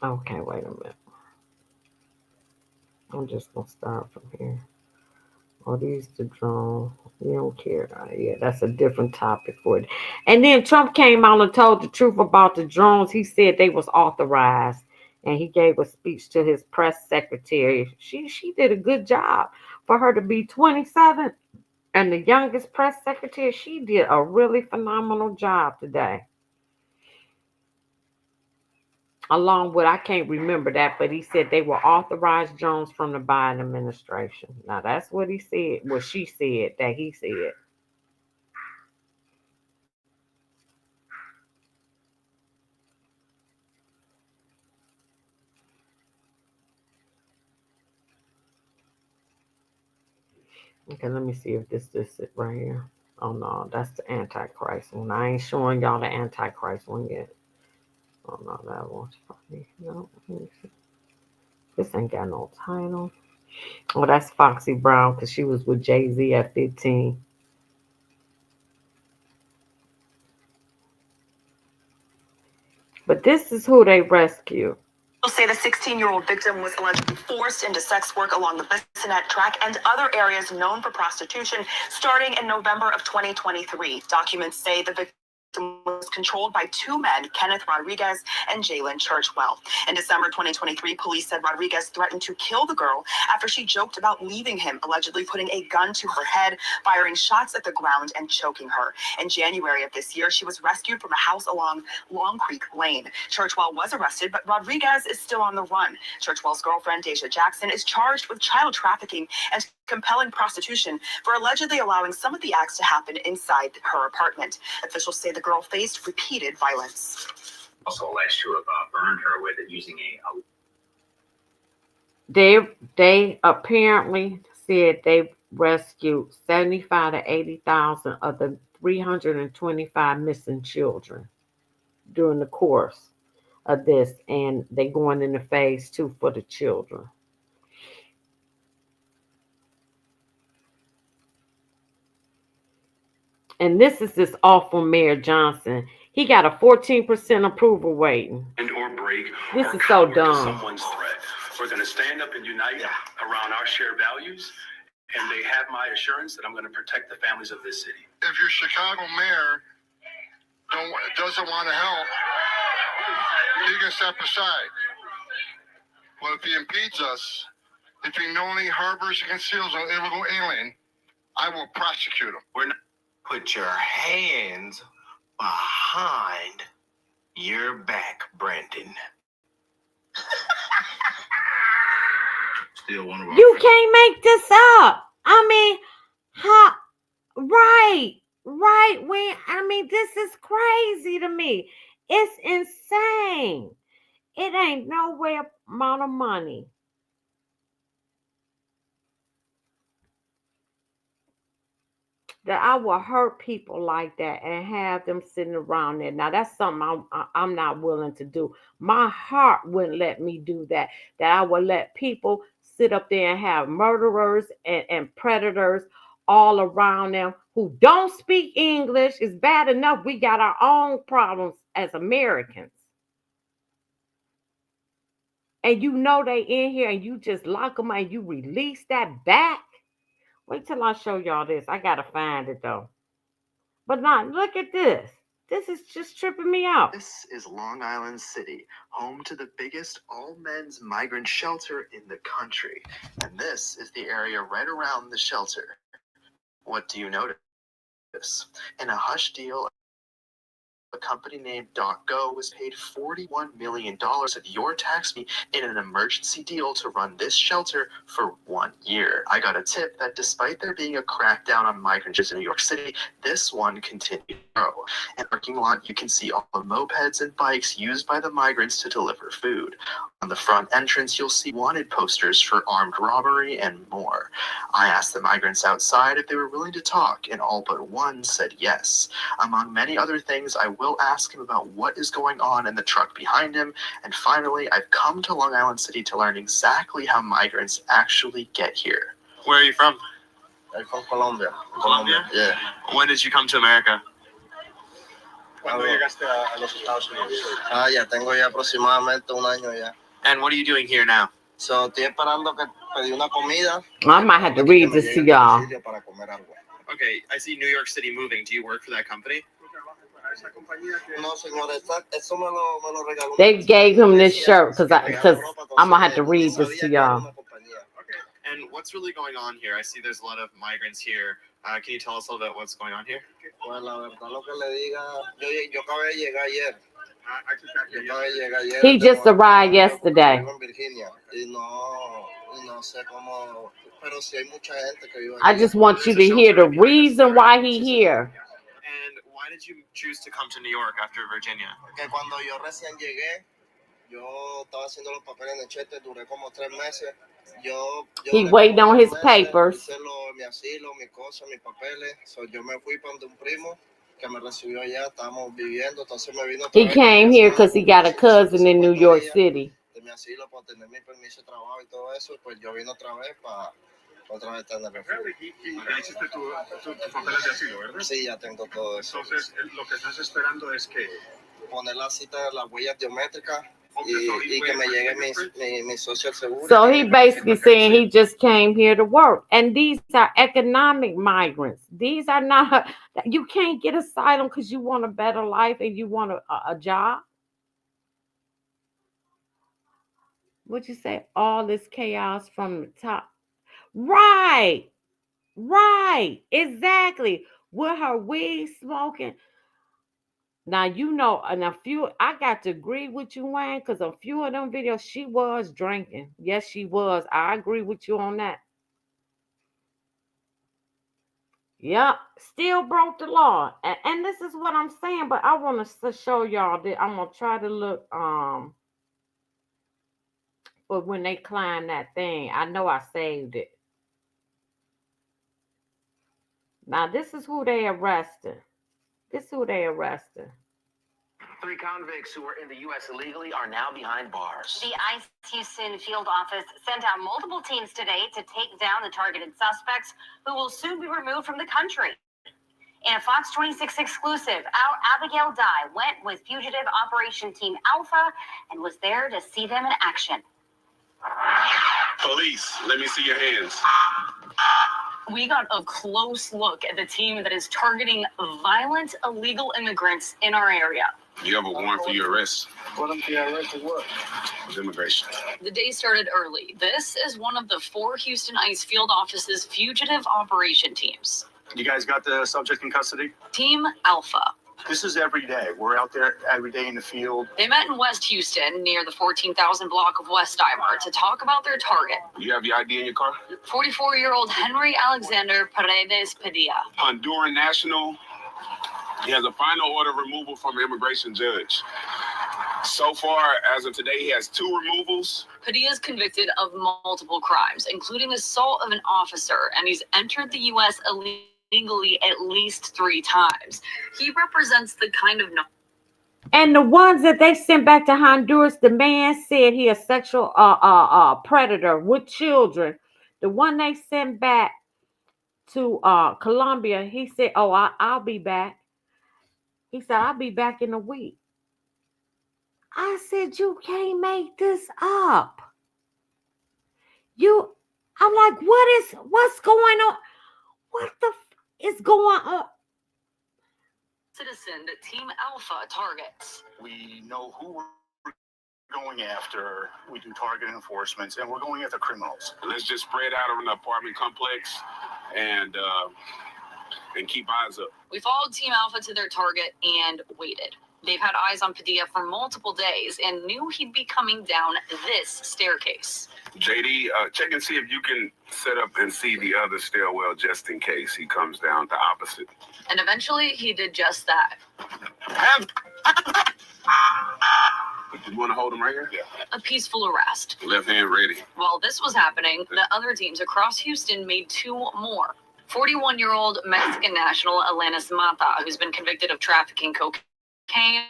Okay, wait a minute. I'm just gonna start from here. Oh, these the drones. You don't care. Yeah, that's a different topic for it. And then Trump came out and told the truth about the drones. He said they was authorized, and he gave a speech to his press secretary. She did a good job for her to be 27 and the youngest press secretary. She did a really phenomenal job today. Along with, I can't remember that, but he said they were authorized drones from the Biden administration. Now that's what he said. Well, she said that he said. Okay, let me see if this is it right here. Oh no, that's the Antichrist one. I ain't showing y'all the Antichrist one yet. Oh no, that one's funny. No, this ain't got no title. Oh, that's Foxy Brown because she was with Jay-Z at 15. But this is who they rescued. Say the 16-year-old victim was allegedly forced into sex work along the Bissonnette track and other areas known for prostitution starting in November of 2023. Documents say the victim was controlled by two men, Kenneth Rodriguez and Jalen Churchwell. In December 2023, police said Rodriguez threatened to kill the girl after she joked about leaving him, allegedly putting a gun to her head, firing shots at the ground, and choking her. In January of this year, she was rescued from a house along Long Creek Lane. Churchwell was arrested, but Rodriguez is still on the run. Churchwell's girlfriend, Deja Jackson, is charged with child trafficking and compelling prostitution for allegedly allowing some of the acts to happen inside her apartment. Officials say the girl faced repeated violence. Also alleged to have burned her with it using a They apparently said they rescued 75 to 80,000 of the 325 missing children during the course of this, and they going into phase 2 for the children. And this is this awful Mayor Johnson. He got a 14% approval rating. And or break. This or is so to dumb. Someone's threat. We're going to stand up and unite around our shared values, and they have my assurance that I'm going to protect the families of this city. If your Chicago mayor doesn't want to help, he can step aside. Well, if he impedes us, if he knowingly harbors and conceals an illegal alien, I will prosecute him. We're not put your hands behind your back, Brandon. Still one of our You can't make this up. I mean, right. This is crazy to me. It's insane. It ain't no way amount of money that I will hurt people like that and have them sitting around there. Now, that's something I'm not willing to do. My heart wouldn't let me do that. That I would let people sit up there and have murderers and predators all around them who don't speak English. It's bad enough we got our own problems as Americans. And you know they in here and you just lock them and you release that back. Wait till I show y'all this. I gotta find it though. But not look at this. This is just tripping me out. This is Long Island City, home to the biggest all-men's migrant shelter in the country. And this is the area right around the shelter. What do you notice? In a hush deal, a company named DocGo was paid $41 million of your tax fee in an emergency deal to run this shelter for 1 year. I got a tip that despite there being a crackdown on migrants in New York City, this one continued to grow. In the parking lot, you can see all the mopeds and bikes used by the migrants to deliver food. On On the front entrance, you'll see wanted posters for armed robbery and more. I asked the migrants outside if they were willing to talk, and all but one said yes. Among many other things, I will ask him about what is going on in the truck behind him, and finally, I've come to Long Island City to learn exactly how migrants actually get here. Where are you from? I'm from Colombia. Colombia? Yeah. When did you come to America? ¿Cuándo llegaste a los Estados Unidos? Ya tengo ya aproximadamente un año ya. And what are you doing here now? So, estoy esperando que pedí una comida. I might have to read this to y'all. Para comer algo. Okay, I see New York City Moving. Do you work for that company? No, señor, eso me lo regaló. They gave him this shirt because I'm gonna have to read this to y'all. And what's really going on here? I see there's a lot of migrants here. Can you tell us a little bit what's going on here? Pues la verdad lo que le diga, yo acabé de llegar ayer. He just arrived yesterday. I just want you to hear the reason why he here. And why did you choose to come to New York after Virginia? Que cuando yo recién llegué, yo estaba haciendo los papeles en el Chete, duré como 3 meses. He waiting on his papers. Mi asilo, mi cosa, mis papeles. So, yo me fui para un primo que me recibió allá, estábamos viviendo, entonces me vino. He came here because he got a cousin in New York City. De mi asilo para tener mi permiso de trabajo y todo eso, pues yo vine otra vez para otra vez estar en el refugio. Ya hiciste tus papeles de asilo, ¿verdad? Sí, ya tengo todo eso. Entonces, lo que estás esperando es que poner la cita de las huellas biométricas y que me llegue mi social seguro. So he basically saying he just came here to work. And these are economic migrants. These are not, you can't get asylum because you want a better life and you want a job. What'd you say? All this chaos from the top. Right. Exactly. With her weed smoking. Now, you know, and I got to agree with you, Wayne, because a few of them videos, she was drinking. Yes, she was. I agree with you on that. Yep, still broke the law. And this is what I'm saying, but I want to show y'all that I'm going to try to look, but when they climb that thing, I know I saved it. Now, this is who they arrested. 3 convicts who were in the U.S. illegally are now behind bars. The ICE Houston field office sent out multiple teams today to take down the targeted suspects who will soon be removed from the country. In a Fox 26 exclusive, our Abigail Dye went with Fugitive Operation Team Alpha and was there to see them in action. Police, let me see your hands. We got a close look at the team that is targeting violent illegal immigrants in our area. You have a warrant for your arrest? What am I arrested for? With immigration. The day started early. This is one of the 4 Houston ICE field office's fugitive operation teams. You guys got the subject in custody? Team Alpha. This is every day. We're out there every day in the field. They met in West Houston near the 14,000 block of Westheimer to talk about their target. You have your ID in your car? 44-year-old Henry Alexander Paredes Padilla. Honduran national. He has a final order of removal from an immigration judge. So far, as of today, he has 2 removals. Padilla is convicted of multiple crimes, including assault of an officer, and he's entered the U.S. illegally at least 3 times. He represents the kind of... And the ones that they sent back to Honduras, the man said he a sexual predator with children. The one they sent back to Colombia, he said, oh, I'll be back. He said, I'll be back in a week. I said, you can't make this up. I'm like, what's going on? What the is going on? Citizen that Team Alpha targets. We know who we're going after. We do target enforcements, and we're going after criminals. Let's just spread out around the apartment complex and keep eyes up. We followed Team Alpha to their target and waited. They've had eyes on Padilla for multiple days and knew he'd be coming down this staircase. JD, check and see if you can set up and see the other stairwell just in case he comes down the opposite. And eventually he did just that. You want to hold him right here? Yeah. A peaceful arrest. Left hand ready. While this was happening, the other teams across Houston made 2 more. 41-year-old Mexican national Alanis Mata, who's been convicted of trafficking cocaine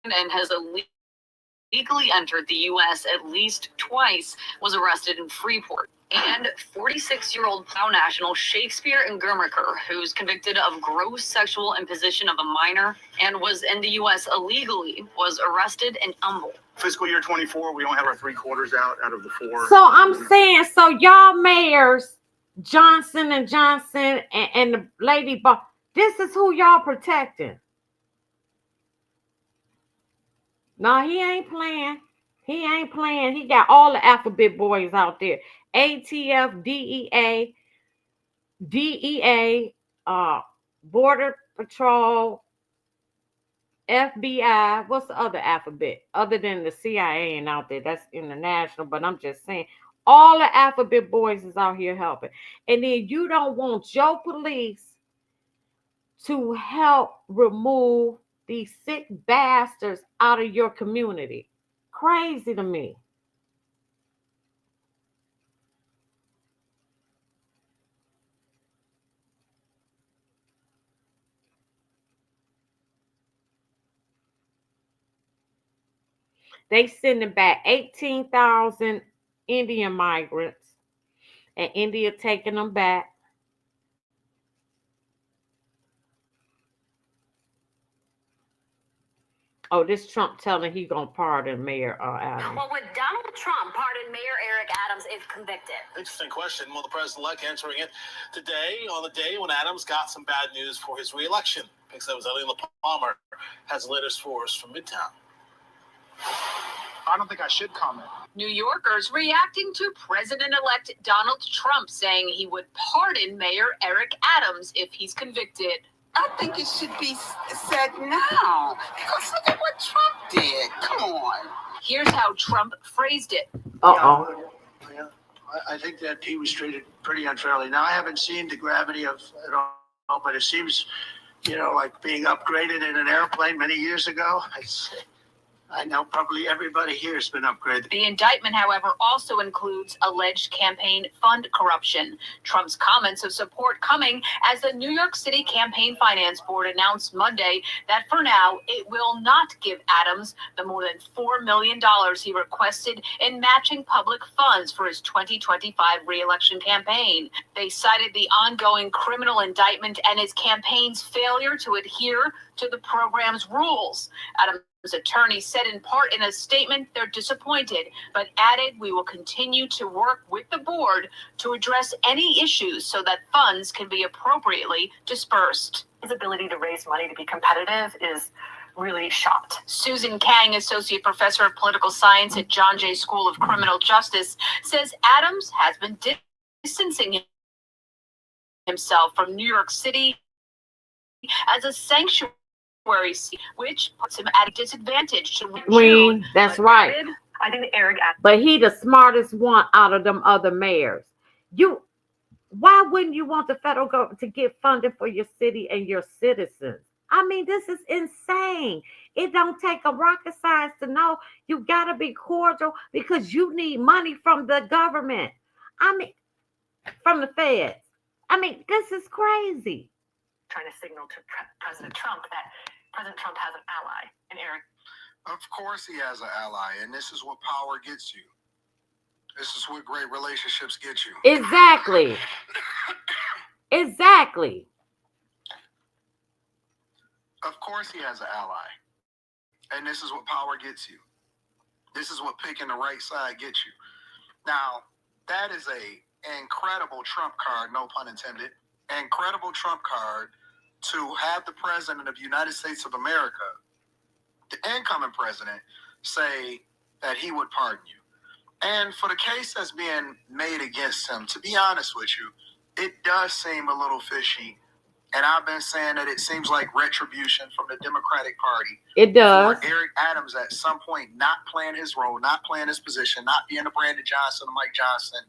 and has illegally entered the U.S. at least twice, was arrested in Freeport. And 46-year-old Plow national Shakespeare Ngurmaker, who's convicted of gross sexual imposition of a minor and was in the U.S. illegally, was arrested in Humble. Fiscal year 24, we only have our 3/4 out of the 4. So I'm saying, so y'all mayors, Johnson and Johnson and the lady boss, this is who y'all protecting. No, he ain't playing. He ain't playing. He got all the alphabet boys out there. ATF, DEA, Border Patrol, FBI. What's the other alphabet? Other than the CIA and out there. That's international, but I'm just saying. All the alphabet boys is out here helping. And then you don't want your police to help remove these sick bastards out of your community. Crazy to me. They sending back 18,000 Indian migrants, and India taking them back. Oh, this Trump telling he gonna pardon Mayor Adams. Well, would Donald Trump pardon Mayor Eric Adams if convicted? Interesting question. Well, the president-elect answering it today on the day when Adams got some bad news for his re-election. Pix News' Eileen Palmer has the latest for us from Midtown. I don't think I should comment. New Yorkers reacting to President-elect Donald Trump saying he would pardon Mayor Eric Adams if he's convicted. I think it should be said now, because look at what Trump did. Come on. Here's how Trump phrased it. Uh-oh. Yeah, I think that he was treated pretty unfairly. Now, I haven't seen the gravity of it all, but it seems, like being upgraded in an airplane many years ago. I know probably everybody here has been upgraded. The indictment, however, also includes alleged campaign fund corruption. Trump's comments of support coming as the New York City Campaign Finance Board announced Monday that for now it will not give Adams the more than $4 million he requested in matching public funds for his 2025 re-election campaign. They cited the ongoing criminal indictment and his campaign's failure to adhere to the program's rules. Adams' attorney said in part in a statement they're disappointed, but added, "We will continue to work with the board to address any issues so that funds can be appropriately dispersed." His ability to raise money to be competitive is really shot. Susan Kang, associate professor of political science at John Jay School of Criminal Justice, says Adams has been distancing himself from New York City as a sanctuary, which puts him at a disadvantage to Green, that's right. I think Eric Adams. But he the smartest one out of them other mayors. Why wouldn't you want the federal government to get funding for your city and your citizens? I mean, this is insane. It don't take a rocket science to know you gotta be cordial because you need money from the government. I mean, from the feds. I mean, this is crazy. Trying to signal to President Trump that President Trump has an ally in Eric. Of course he has an ally, and this is what power gets you. This is what great relationships get you. Exactly. Exactly. Of course he has an ally. And this is what power gets you. This is what picking the right side gets you. Now, that is a incredible trump card, no pun intended, incredible trump card to have the president of the United States of America, the incoming president, say that he would pardon you. And for the case that's being made against him, to be honest with you, it does seem a little fishy. And I've been saying that it seems like retribution from the Democratic Party. It does. For Eric Adams at some point not playing his role, not playing his position, not being the Brandon Johnson or Mike Johnson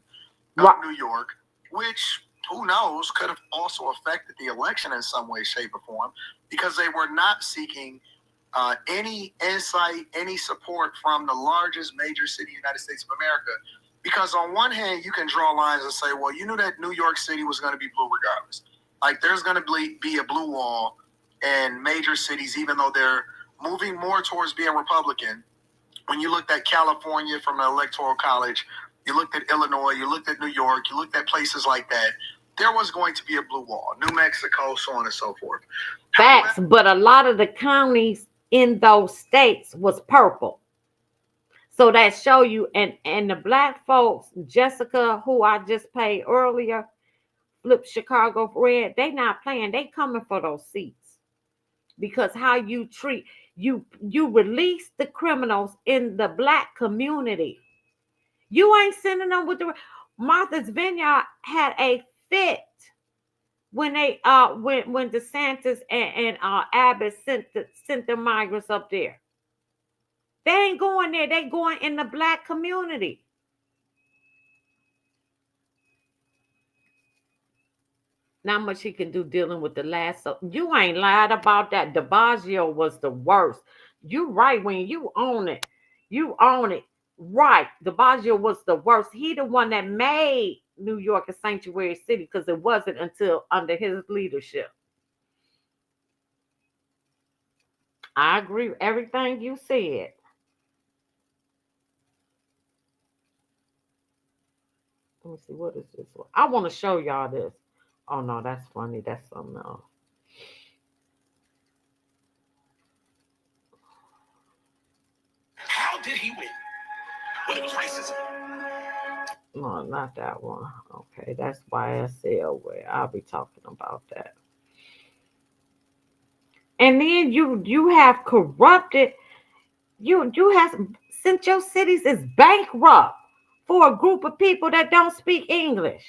of New York, which, who knows, could have also affected the election in some way, shape, or form, because they were not seeking any insight, any support from the largest major city in the United States of America. Because on one hand, you can draw lines and say, well, you knew that New York City was going to be blue regardless. Like, there's going to be a blue wall in major cities, even though they're moving more towards being Republican. When you looked at California from the Electoral College, you looked at Illinois, you looked at New York, you looked at places like that, there was going to be a blue wall. New Mexico, so on and so forth. Facts, but a lot of the counties in those states was purple. So that show you, and the black folks, Jessica, who I just paid earlier, flip Chicago red, they not playing, they coming for those seats. Because how you treat, you release the criminals in the black community. You ain't sending them with the Martha's Vineyard had a fit when they when DeSantis and Abbott sent the migrants up there. They ain't going there. They going in the black community. Not much he can do dealing with the last. You ain't lied about that. DeBaggio was the worst. You right when you own it. You own it. Right. DeBaggio was the worst. He the one that made New York a sanctuary city because it wasn't until under his leadership. I agree with everything you said. Let me see, what is this one? I want to show y'all this. Oh no, that's funny. That's something else. How did he win? Well, it was racism. No, not that one. Okay, that's YSL where I'll be talking about that. And then you have corrupted. You have sent your cities is bankrupt for a group of people that don't speak English.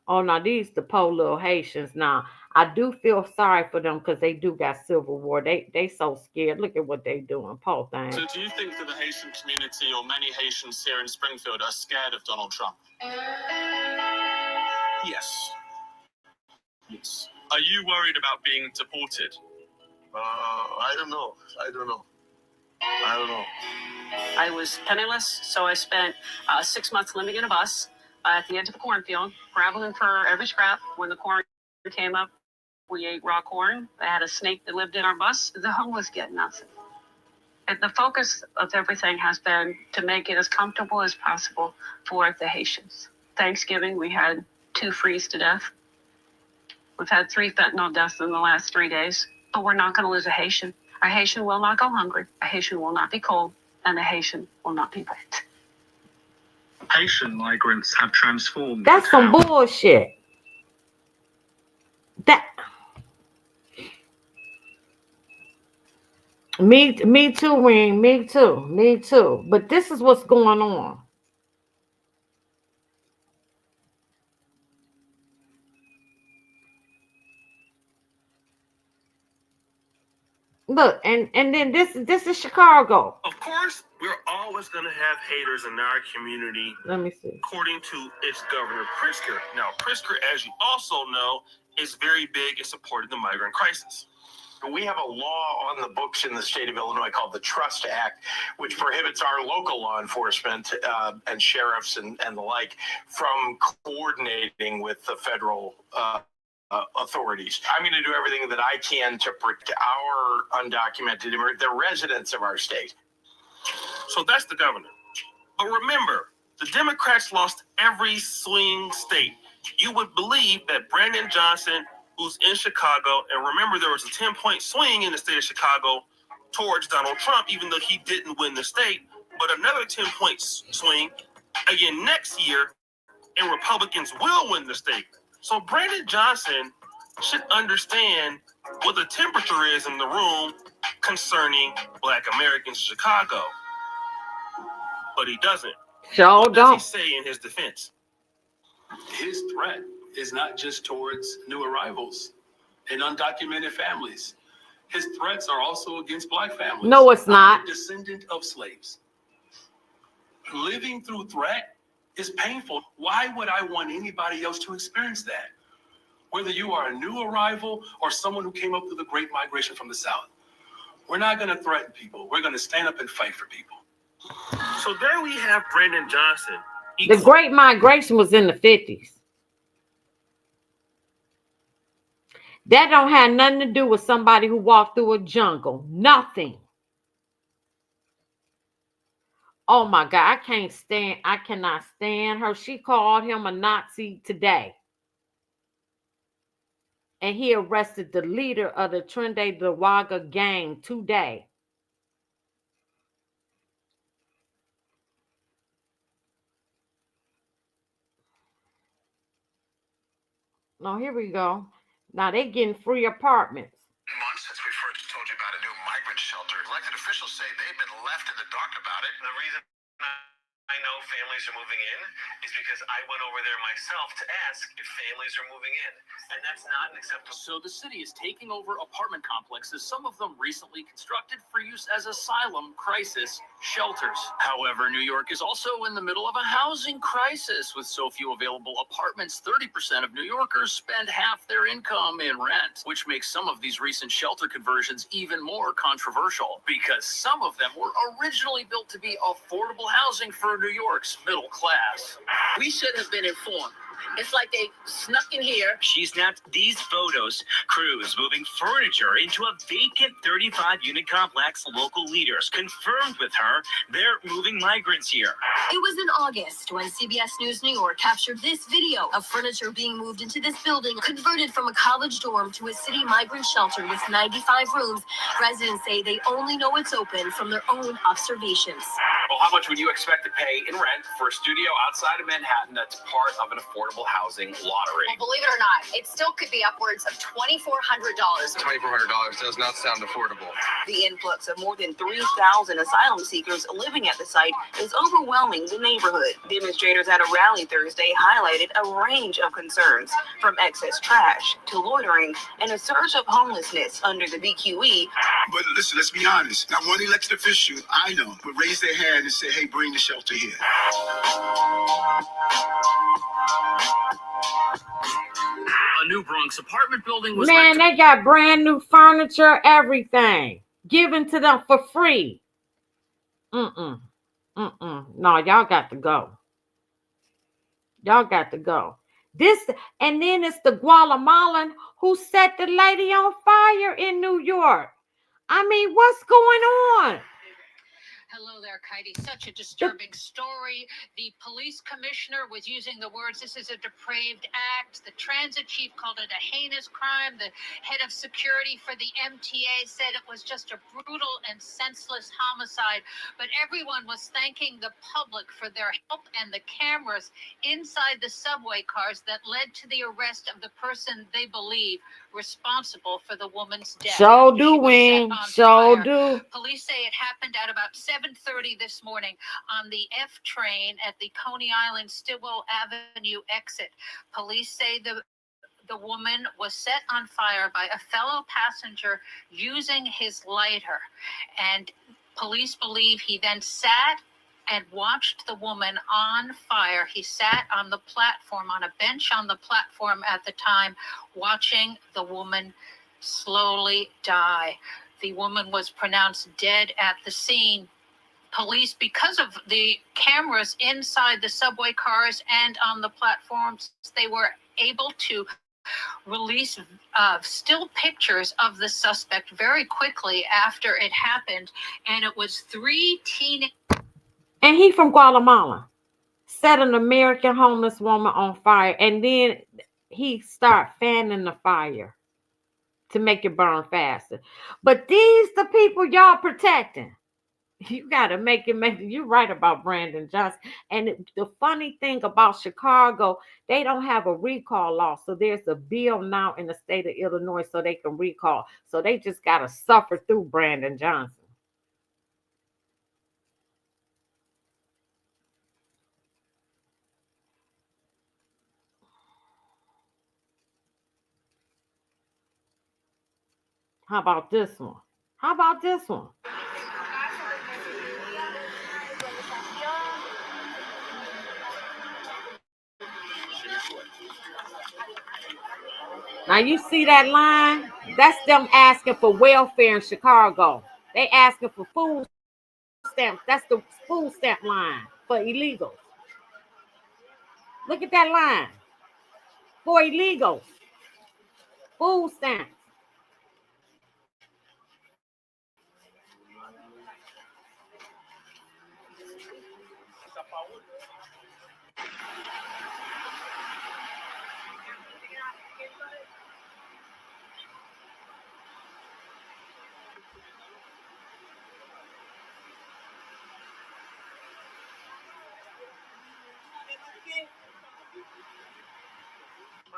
Oh, now these the poor little Haitians. Now I do feel sorry for them because they do got civil war. They so scared. Look at what they doing, poor thing. So do you think that the Haitian community or many Haitians here in Springfield are scared of Donald Trump? Yes. Yes. Are you worried about being deported? I don't know. I don't know. I was penniless, so I spent 6 months living in a bus at the edge of the cornfield, graveling for every scrap. When the corn came up, we ate raw corn. I had a snake that lived in our bus. The homeless get nothing. And the focus of everything has been to make it as comfortable as possible for the Haitians. Thanksgiving, we had 2 freeze to death. We've had 3 fentanyl deaths in the last 3 days, but we're not going to lose a Haitian. A Haitian will not go hungry. A Haitian will not be cold. And a Haitian will not be wet. Haitian migrants have transformed. That's some bullshit. That me too, Ring. Me too. But this is what's going on. Look, and then this is Chicago. Of course, we're always going to have haters in our community. Let me see. According to its Governor Pritzker. Now, Pritzker, as you also know, is very big in supporting the migrant crisis. We have a law on the books in the state of Illinois called the Trust Act, which prohibits our local law enforcement and sheriffs and the like from coordinating with the federal authorities. I'm going to do everything that I can to protect our undocumented immigrants, the residents of our state. So that's the governor. But remember, the Democrats lost every swing state. You would believe that Brandon Johnson, who's in Chicago, and remember there was a 10-point swing in the state of Chicago towards Donald Trump, even though he didn't win the state, but another 10-point swing again next year, and Republicans will win the state. So Brandon Johnson should understand what the temperature is in the room concerning Black Americans in Chicago. But he doesn't. Sure what don't. does he say in his defense? His threat is not just towards new arrivals and undocumented families. His threats are also against Black families. No, it's not. I'm a descendant of slaves. Living through threat is painful. Why would I want anybody else to experience that? whether you are a new arrival or someone who came up through the Great Migration from the South. We're not going to threaten people. We're going to stand up and fight for people. So there we have Brandon Johnson. The Great Migration was in the 50s. That don't have nothing to do with somebody who walked through a jungle. Nothing. Oh my God, I cannot stand her. She called him a Nazi today. And he arrested the leader of the Trinidad gang today. Now, here we go. Now, they getting free apartments. Months since we first told you about a new migrant shelter. Elected officials say they've been left in the dark about it. The reason I know families are moving in is because I went over there myself to ask if families are moving in, and that's not an acceptable. So the city is taking over apartment complexes, some of them recently constructed for use as asylum crisis shelters. However, New York is also in the middle of a housing crisis. With so few available apartments, 30% of New Yorkers spend half their income in rent, which makes some of these recent shelter conversions even more controversial, because some of them were originally built to be affordable housing for New York's middle class. We should have been informed. It's like they snuck in here. She snapped these photos. Crews moving furniture into a vacant 35-unit complex. Local leaders confirmed with her they're moving migrants here. It was in August when CBS News New York captured this video of furniture being moved into this building, converted from a college dorm to a city migrant shelter with 95 rooms. Residents say they only know it's open from their own observations. Well, how much would you expect to pay in rent for a studio outside of Manhattan that's part of an affordable housing lottery? Well, believe it or not, it still could be upwards of $2,400. $2,400 does not sound affordable. The influx of more than 3,000 asylum seekers living at the site is overwhelming the neighborhood. Demonstrators at a rally Thursday highlighted a range of concerns, from excess trash to loitering and a surge of homelessness under the BQE. But listen, let's be honest. Not one elected official I know would raise their hand and say, hey, bring the shelter here. A new Bronx apartment building was Man, they got brand new furniture, everything given to them for free. No, y'all got to go. Y'all got to go. And then it's the Guatemalan who set the lady on fire in New York. I mean, what's going on? Hello there, Katie. Such a disturbing story. The police commissioner was using the words, this is a depraved act. The transit chief called it a heinous crime. The head of security for the MTA said it was just a brutal and senseless homicide. But everyone was thanking the public for their help and the cameras inside the subway cars that led to the arrest of the person they believe responsible for the woman's death. So do we. So do. Police say it happened at about 7:30 this morning on the F train at the Coney Island Stillwell Avenue exit. Police say the woman was set on fire by a fellow passenger using his lighter. And police believe he then sat and watched the woman on fire. He sat on the platform, on a bench on the platform at the time, watching the woman slowly die. The woman was pronounced dead at the scene. Police, because of the cameras inside the subway cars and on the platforms, they were able to release still pictures of the suspect very quickly after it happened. And it was 3 teenagers. And he from Guatemala. Set an American homeless woman on fire. And then he start fanning the fire to make it burn faster. But these the people y'all protecting. You got to make it. You're right about Brandon Johnson. And the funny thing about Chicago, they don't have a recall law. So there's a bill now in the state of Illinois so they can recall. So they just got to suffer through Brandon Johnson. How about this one? How about this one? Now you see that line? That's them asking for welfare in Chicago. They asking for food stamps. That's the food stamp line for illegals. Look at that line. For illegals. Food stamps.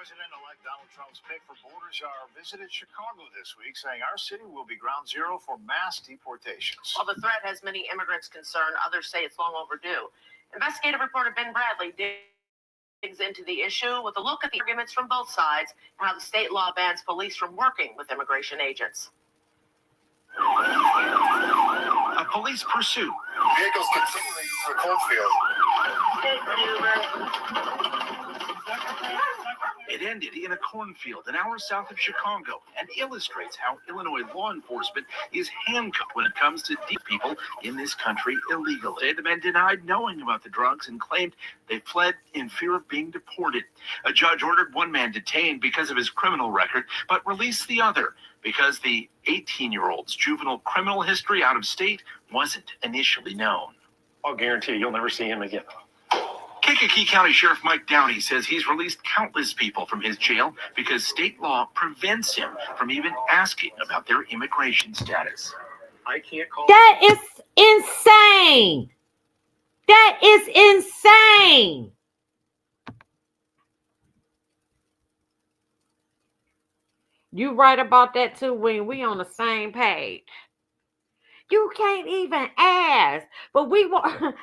President-elect Donald Trump's pick for border czar visited Chicago this week, saying our city will be ground zero for mass deportations. While the threat has many immigrants concerned, others say it's long overdue. Investigative reporter Ben Bradley digs into the issue with a look at the arguments from both sides and how the state law bans police from working with immigration agents. A police pursuit. Vehicles continuing through a cornfield. It ended in a cornfield an hour south of Chicago and illustrates how Illinois law enforcement is handcuffed when it comes to people in this country illegally. The men denied knowing about the drugs and claimed they fled in fear of being deported. A judge ordered one man detained because of his criminal record, but released the other because the 18-year-old's juvenile criminal history out of state wasn't initially known. I'll guarantee you'll never see him again. Kankakee County Sheriff Mike Downey says he's released countless people from his jail because state law prevents him from even asking about their immigration status. I can't call. That is insane. That is insane. You right about that too, Wayne. We on the same page. You can't even ask, but we want,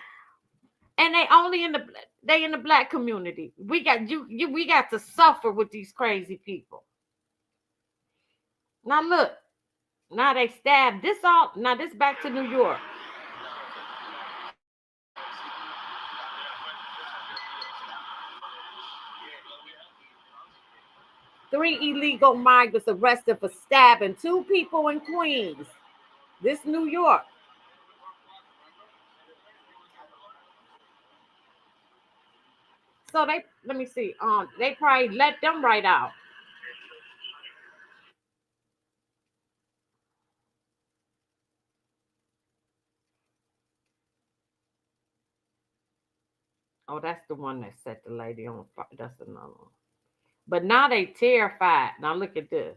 and they only in the black community. We got we got to suffer with these crazy people. Now look, now they stabbed this all. Now this back to New York. Three illegal migrants arrested for stabbing two people in Queens. This New York. So let me see. They probably let them right out. Oh, that's the one that set the lady on fire. That's another one. But now they terrified. Now look at this.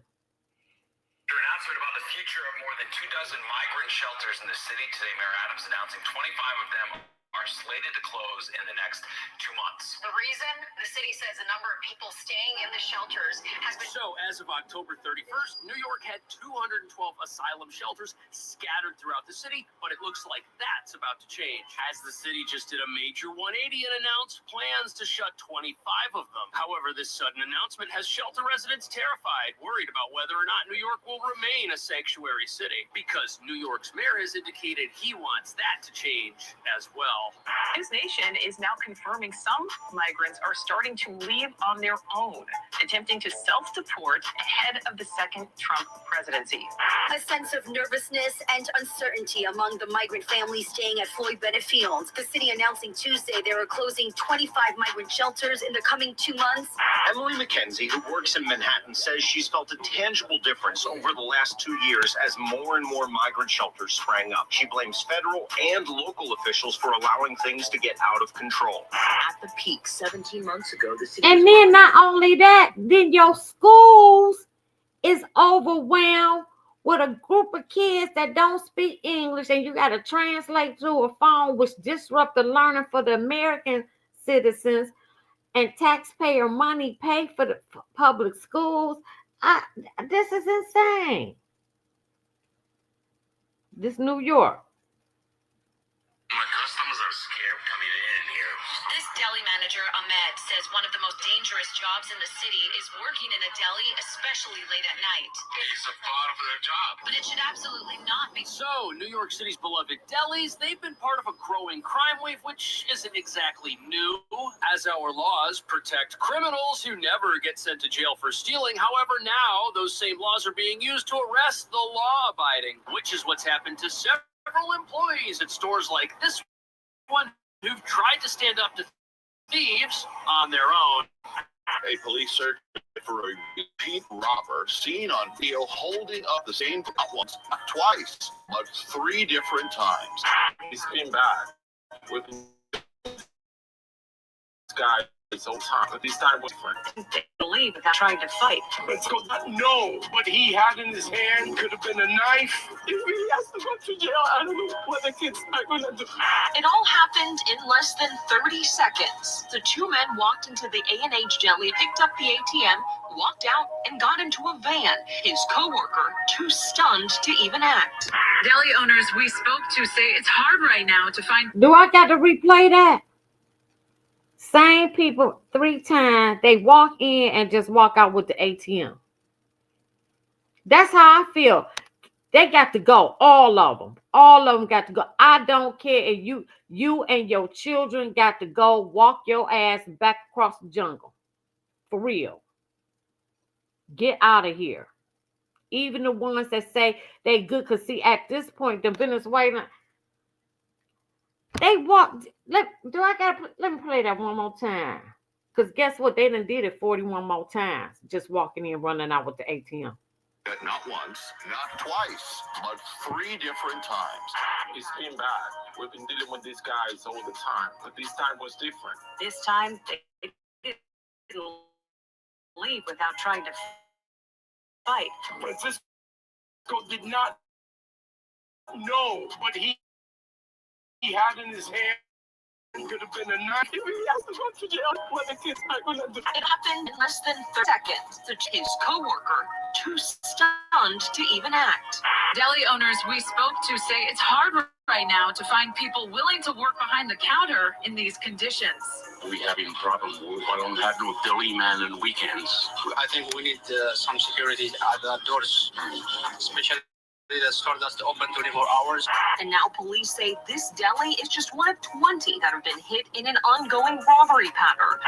Your announcement about the future of more than 24 migrant shelters in the city today. Mayor Adams announcing 25 of them are slated to close in the next 2 months. The reason? The city says the number of people staying in the shelters has been... So, as of October 31st, New York had 212 asylum shelters scattered throughout the city, but it looks like that's about to change, as the city just did a major 180 and announced plans to shut 25 of them. However, this sudden announcement has shelter residents terrified, worried about whether or not New York will remain a sanctuary city, because New York's mayor has indicated he wants that to change as well. This nation is now confirming some migrants are starting to leave on their own, attempting to self-deport ahead of the second Trump presidency. A sense of nervousness and uncertainty among the migrant families staying at Floyd Bennett Field. The city announcing Tuesday they are closing 25 migrant shelters in the coming 2 months. Emily McKenzie, who works in Manhattan, says she's felt a tangible difference over the last 2 years as more and more migrant shelters sprang up. She blames federal and local officials for allowing things to get out of control. At the peak 17 months ago, the city... And then not only that, then your schools is overwhelmed with a group of kids that don't speak English, and you got to translate through a phone, which disrupt the learning for the American citizens, and taxpayer money pay for the public schools. This is insane. This New York. My customers are scared coming in here. This deli manager, Ahmed, says one of the most dangerous jobs in the city is working in a deli, especially late at night. It's a part of their job. But it should absolutely not be. So, New York City's beloved delis, they've been part of a growing crime wave, which isn't exactly new, as our laws protect criminals who never get sent to jail for stealing. However, now those same laws are being used to arrest the law-abiding, which is what's happened to several employees at stores like this one who've tried to stand up to thieves on their own. A police search for a repeat robber seen on video holding up the same not once, not twice, but 3 different times. It's been bad. With this guy this whole time, but this time was different. Believe without trying to fight. Let's go. No, what he had in his hand could have been a knife. If he has to go to jail, I don't know what the kids are going to do. It all happened in less than 30 seconds. The two men walked into the A&H deli, picked up the ATM, walked out, and got into a van. His coworker, too stunned to even act. Deli owners we spoke to say it's hard right now to find. Do I got to replay that? Same people 3 times. They walk in and just walk out with the ATM. That's how I feel. They got to go. All of them. All of them got to go. I don't care if you and your children got to go walk your ass back across the jungle. For real. Get out of here. Even the ones that say they good, because see, at this point, the Venezuelan, they walked. Let me play that one more time. Because guess what? They done did it 41 more times. Just walking in, running out with the ATM. Not once, not twice, but 3 different times. It's been bad. We've been dealing with these guys all the time, but this time was different. This time, they didn't leave without trying to fight. Francisco did not know what he had in his hand. Could have been a knife. If he has to go to jail, what the kids are going to do. It happened in less than 30 seconds. His coworker, too stunned to even act. Deli owners we spoke to say it's hard right now to find people willing to work behind the counter in these conditions. We having problem. We don't have no deli man on weekends. I think we need some security at the doors, especially the store that's open 24 hours. And now police say this deli is just one of 20 that have been hit in an ongoing robbery pattern.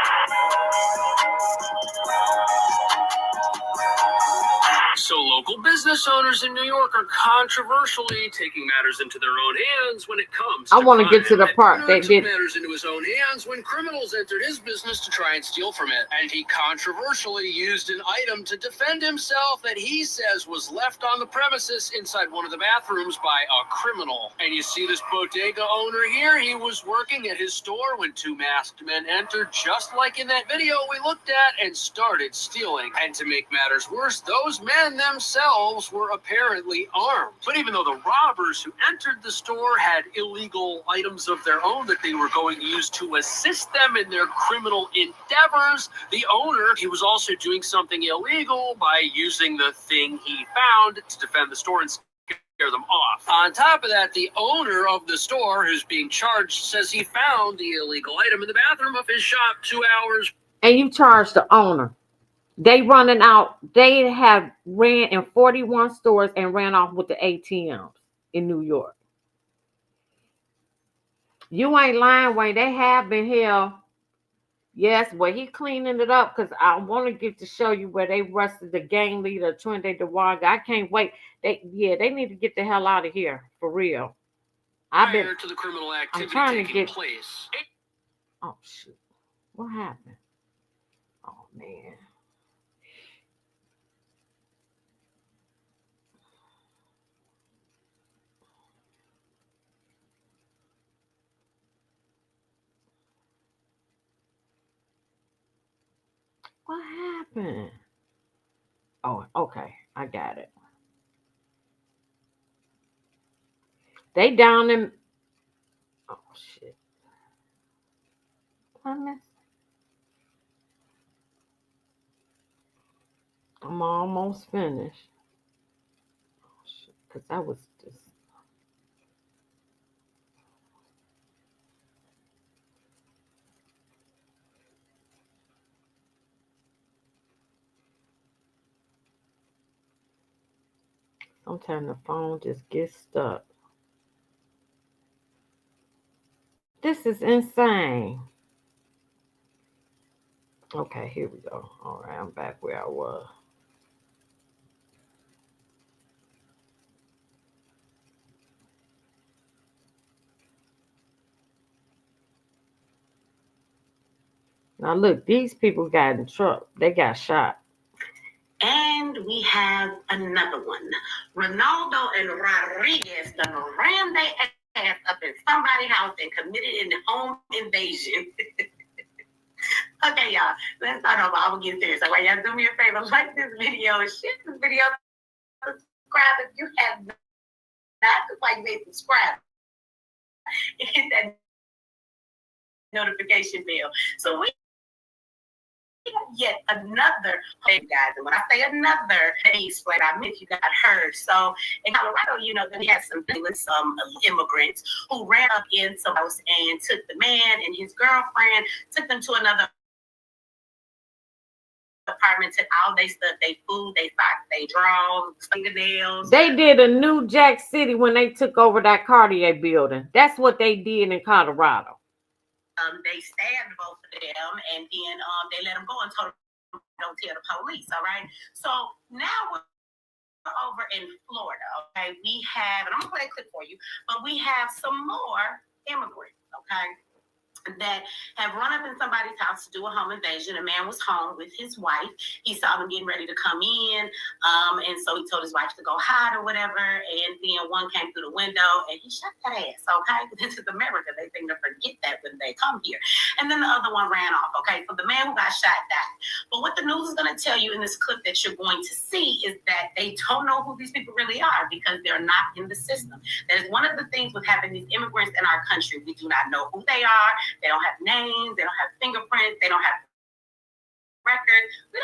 So local business owners in New York are controversially taking matters into their own hands when it comes to I want to get to the part they that did. matters into his own hands when criminals entered his business to try and steal from it. And he controversially used an item to defend himself that he says was left on the premises inside one of the bathrooms by a criminal. And you see this bodega owner here, he was working at his store when 2 masked men entered, just like in that video we looked at, and started stealing. And to make matters worse, those men themselves were apparently armed. But even though the robbers who entered the store had illegal items of their own that they were going to use to assist them in their criminal endeavors, the owner, he was also doing something illegal by using the thing he found to defend the store and scare them off. On top of that, the owner of the store who's being charged says he found the illegal item in the bathroom of his shop 2 hours. And you charge the owner. They running out. They have ran in 41 stores and ran off with the ATMs in New York. You ain't lying, Wayne. They have been here. Yes, well, he cleaning it up because I want to get to show you where they arrested the gang leader, Twende DeWaga. I can't wait. They need to get the hell out of here for real. Prior to the criminal activity I'm trying to taking get. place. Oh shoot! What happened? Oh man. What happened? Oh, okay. I got it. They down in. Oh, shit. I missed. I'm almost finished. Oh, shit. Because that was just. Sometimes the phone just gets stuck. This is insane. Okay, here we go. All right, I'm back where I was. Now look, these people got in trouble. They got shot. And we have another one. Ronaldo and Rodriguez done ran their ass up in somebody's house and committed an home invasion. Okay, y'all, let's start over. I'm gonna get serious. So, y'all do me a favor, like this video, share this video, subscribe if you have not subscribe, and hit that notification bell. So we yet another, hey guys, and when I say another, split, I meant you got heard. So in Colorado, we had some immigrants who ran up in some house and took the man and his girlfriend, took them to another apartment, took all their stuff, their food, their socks, their drawers, fingernails. They did a New Jack City when they took over that Cartier building. That's what they did in Colorado. They stabbed both of them, and then they let them go and told them don't tell the police. All right. So now we're over in Florida. Okay, we have, and I'm gonna play a clip for you, but we have some more immigrants. Okay, that have run up in somebody's house to do a home invasion. A man was home with his wife. He saw them getting ready to come in, and so he told his wife to go hide or whatever. And then one came through the window and he shot that ass. Okay, this is America. They think to forget that when they come here. And then the other one ran off. Okay, so the man who got shot died. But what the news is going to tell you in this clip that you're going to see is that they don't know who these people really are because they're not in the system. That is one of the things with having these immigrants in our country. We do not know who they are. They don't have names. They don't have fingerprints. They don't have records. We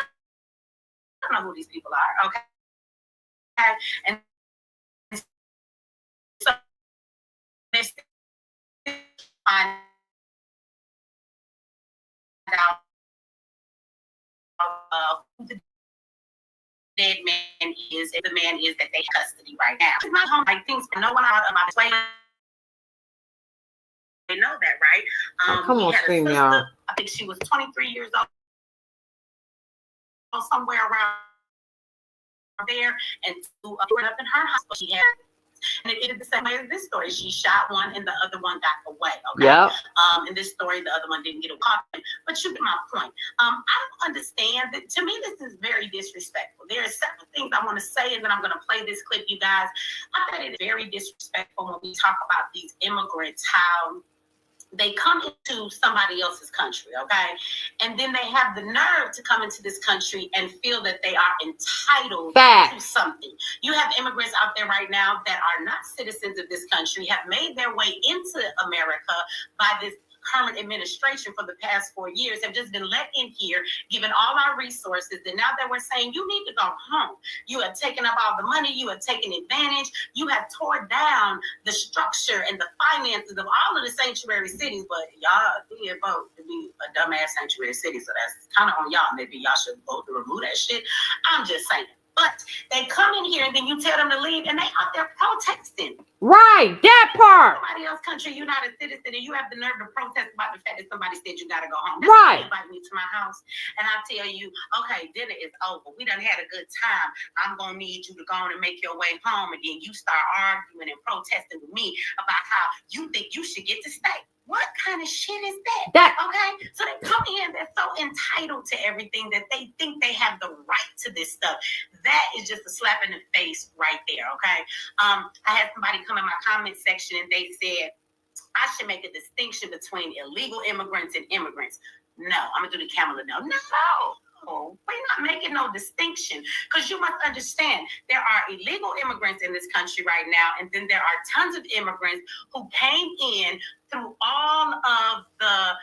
don't know who these people are. Okay. And so they find out who the dead man is, if the man is that they have custody right now. It's not home like things. No one out about this. They know that, right? Come on, stream, y'all. I think she was 23 years old, somewhere around there, and went up in her hospital. She had, and it ended the same way as this story. She shot one, and the other one got away. Okay. Yep. In this story, the other one didn't get caught. But you get my point. I don't understand that. To me, this is very disrespectful. There are several things I want to say, and then I'm going to play this clip, you guys. I find it very disrespectful when we talk about these immigrants, how they come into somebody else's country, okay? And then they have the nerve to come into this country and feel that they are entitled to something. You have immigrants out there right now that are not citizens of this country, have made their way into America by this current administration for the past 4 years, have just been let in here, given all our resources, and now that we're saying you need to go home. You have taken up all the money, you have taken advantage, you have torn down the structure and the finances of all of the sanctuary cities, but y'all did vote to be a dumbass sanctuary city, so that's kind of on y'all. Maybe y'all should vote to remove that shit. I'm just saying. But they come in here and then you tell them to leave and they out there protesting. Right, that part. Somebody else's country, you're not a citizen, and you have the nerve to protest about the fact that somebody said you gotta go home. That's right. Invite me to my house, and I tell you, okay, dinner is over. We done had a good time. I'm gonna need you to go on and make your way home, and then you start arguing and protesting with me about how you think you should get to stay. What kind of shit is that? Okay, so they come in, they're so entitled to everything that they think they have the right to this stuff. That is just a slap in the face right there. Okay, I had somebody come in my comment section and they said I should make a distinction between illegal immigrants and immigrants. No, I'm gonna do the camera now. No, we're not making no distinction, because you must understand there are illegal immigrants in this country right now, and then there are tons of immigrants who came in through all of the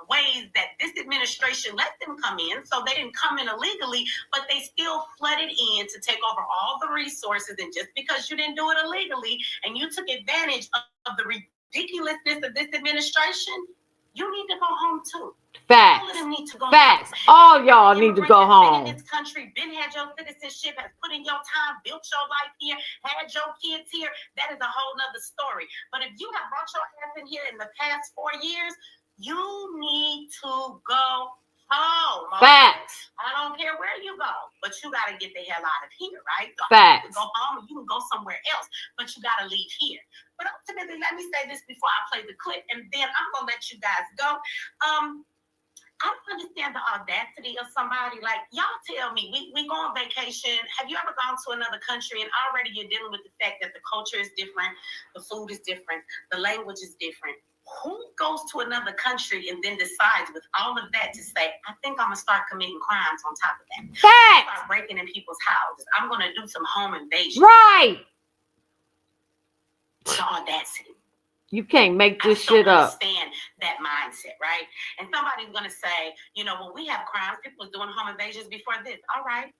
ways that this administration let them come in. So they didn't come in illegally, but they still flooded in to take over all the resources. And just because you didn't do it illegally and you took advantage of the ridiculousness of this administration, You need to go home too. Facts. All of them need to go Facts. home. All y'all need to go home. Been in this country, been had your citizenship, has put in your time, built your life here, had your kids here. That is a whole nother story. But if you have brought your ass in here in the past 4 years, you need to go home. Okay? Facts. I don't care where you go, but you got to get the hell out of here, right? So Facts. you can go home, you can go somewhere else, but you got to leave here. But ultimately, let me say this before I play the clip, and then I'm going to let you guys go. I don't understand the audacity of somebody. Like, y'all tell me, we go on vacation. Have you ever gone to another country and already you're dealing with the fact that the culture is different, the food is different, the language is different? Who goes to another country and then decides with all of that to say, I think I'm going to start committing crimes on top of that? Facts. Start breaking in people's houses. I'm going to do some home invasion. Right. The audacity. You can't make this shit up. Understand that mindset, right? And somebody's gonna say, when we have crimes, people are doing home invasions before this. All right,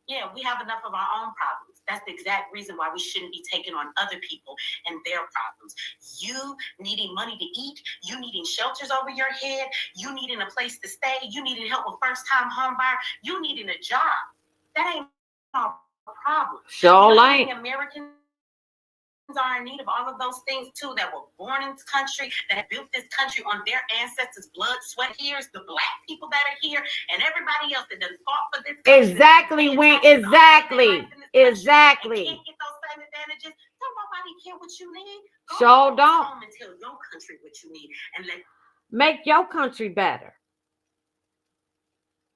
yeah, we have enough of our own problems. That's the exact reason why we shouldn't be taking on other people and their problems. You needing money to eat, you needing shelters over your head, you needing a place to stay, you needing help with first-time home buyer, you needing a job. That ain't no problem. Sure ain't. Americans are in need of all of those things too, that were born in this country, that have built this country on their ancestors' blood, sweat. Here's the black people that are here, and everybody else that done fought for this country. Exactly. Exactly. Can't get those same advantages. Don't nobody care what you need. Sure don't. Home and tell your country what you need, and make your country better.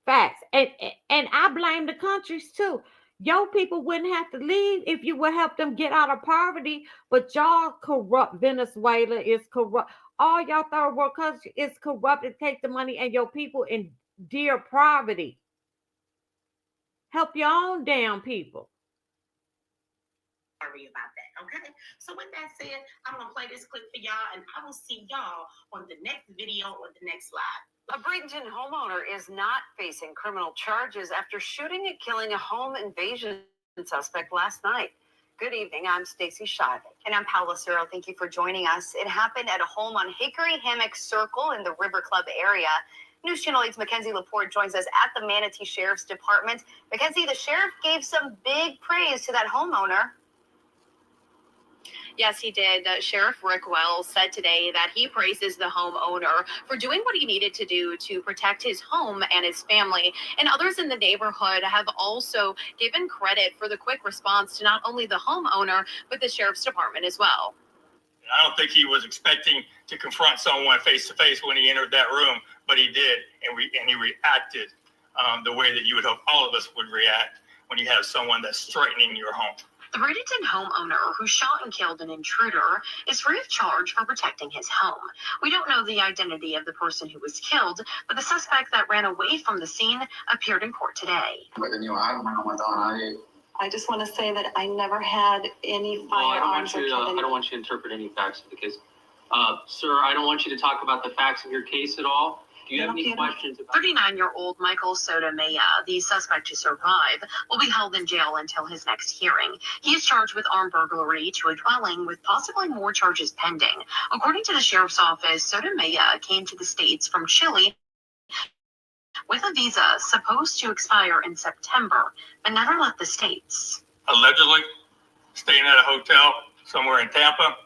Facts. And I blame the countries too. Your people wouldn't have to leave if you would help them get out of poverty, but y'all corrupt. Venezuela is corrupt. All y'all third world countries is corrupt and take the money and your people in dear poverty. Help your own damn people. Worry about that, okay? So with that said, I'm gonna play this clip for y'all, and I will see y'all on the next video or the next live. A Bradenton homeowner is not facing criminal charges after shooting and killing a home invasion suspect last night. Good evening. I'm Stacey Shive. And I'm Paula Cyril. Thank you for joining us. It happened at a home on Hickory Hammock Circle in the River Club area. News Channel 8's Mackenzie Laporte joins us at the Manatee Sheriff's Department. Mackenzie, the sheriff gave some big praise to that homeowner. Yes, he did. Sheriff Rick Wells said today that he praises the homeowner for doing what he needed to do to protect his home and his family. And others in the neighborhood have also given credit for the quick response to not only the homeowner, but the sheriff's department as well. I don't think he was expecting to confront someone face to face when he entered that room, but he did, and he reacted the way that you would hope all of us would react when you have someone that's threatening your home. The Bradenton homeowner who shot and killed an intruder is free of charge for protecting his home. We don't know the identity of the person who was killed, but the suspect that ran away from the scene appeared in court today. I just want to say that I never had any firearms. I don't want you to interpret any facts of the case. Sir, I don't want you to talk about the facts of your case at all. Do you have any questions about 39-year-old Michael Sotomayor, the suspect to survive, will be held in jail until his next hearing. He is charged with armed burglary to a dwelling with possibly more charges pending. According to the sheriff's office, Sotomayor came to the States from Chile with a visa supposed to expire in September, but never left the States. Allegedly staying at a hotel somewhere in Tampa,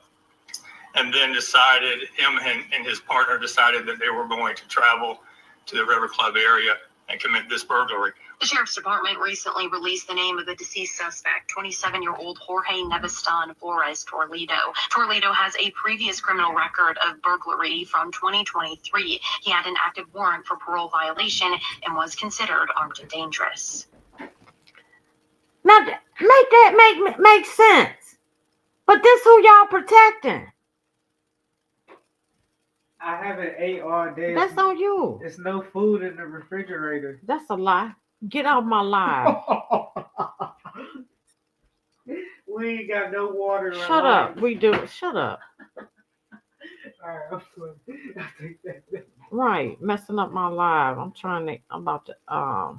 and then him and his partner decided that they were going to travel to the River Club area and commit this burglary. The sheriff's department recently released the name of the deceased suspect, 27-year-old Jorge Nevestan Flores Torlido. Torlido has a previous criminal record of burglary from 2023. He had an active warrant for parole violation and was considered armed and dangerous. Now, make that make sense. But this who y'all protecting? I haven't ate all day. That's on you. There's no food in the refrigerator. That's a lie. Get off my live. We ain't got no water. Shut up. We do. Shut up. All right, I'll take that. Right, messing up my live. I'm about to. I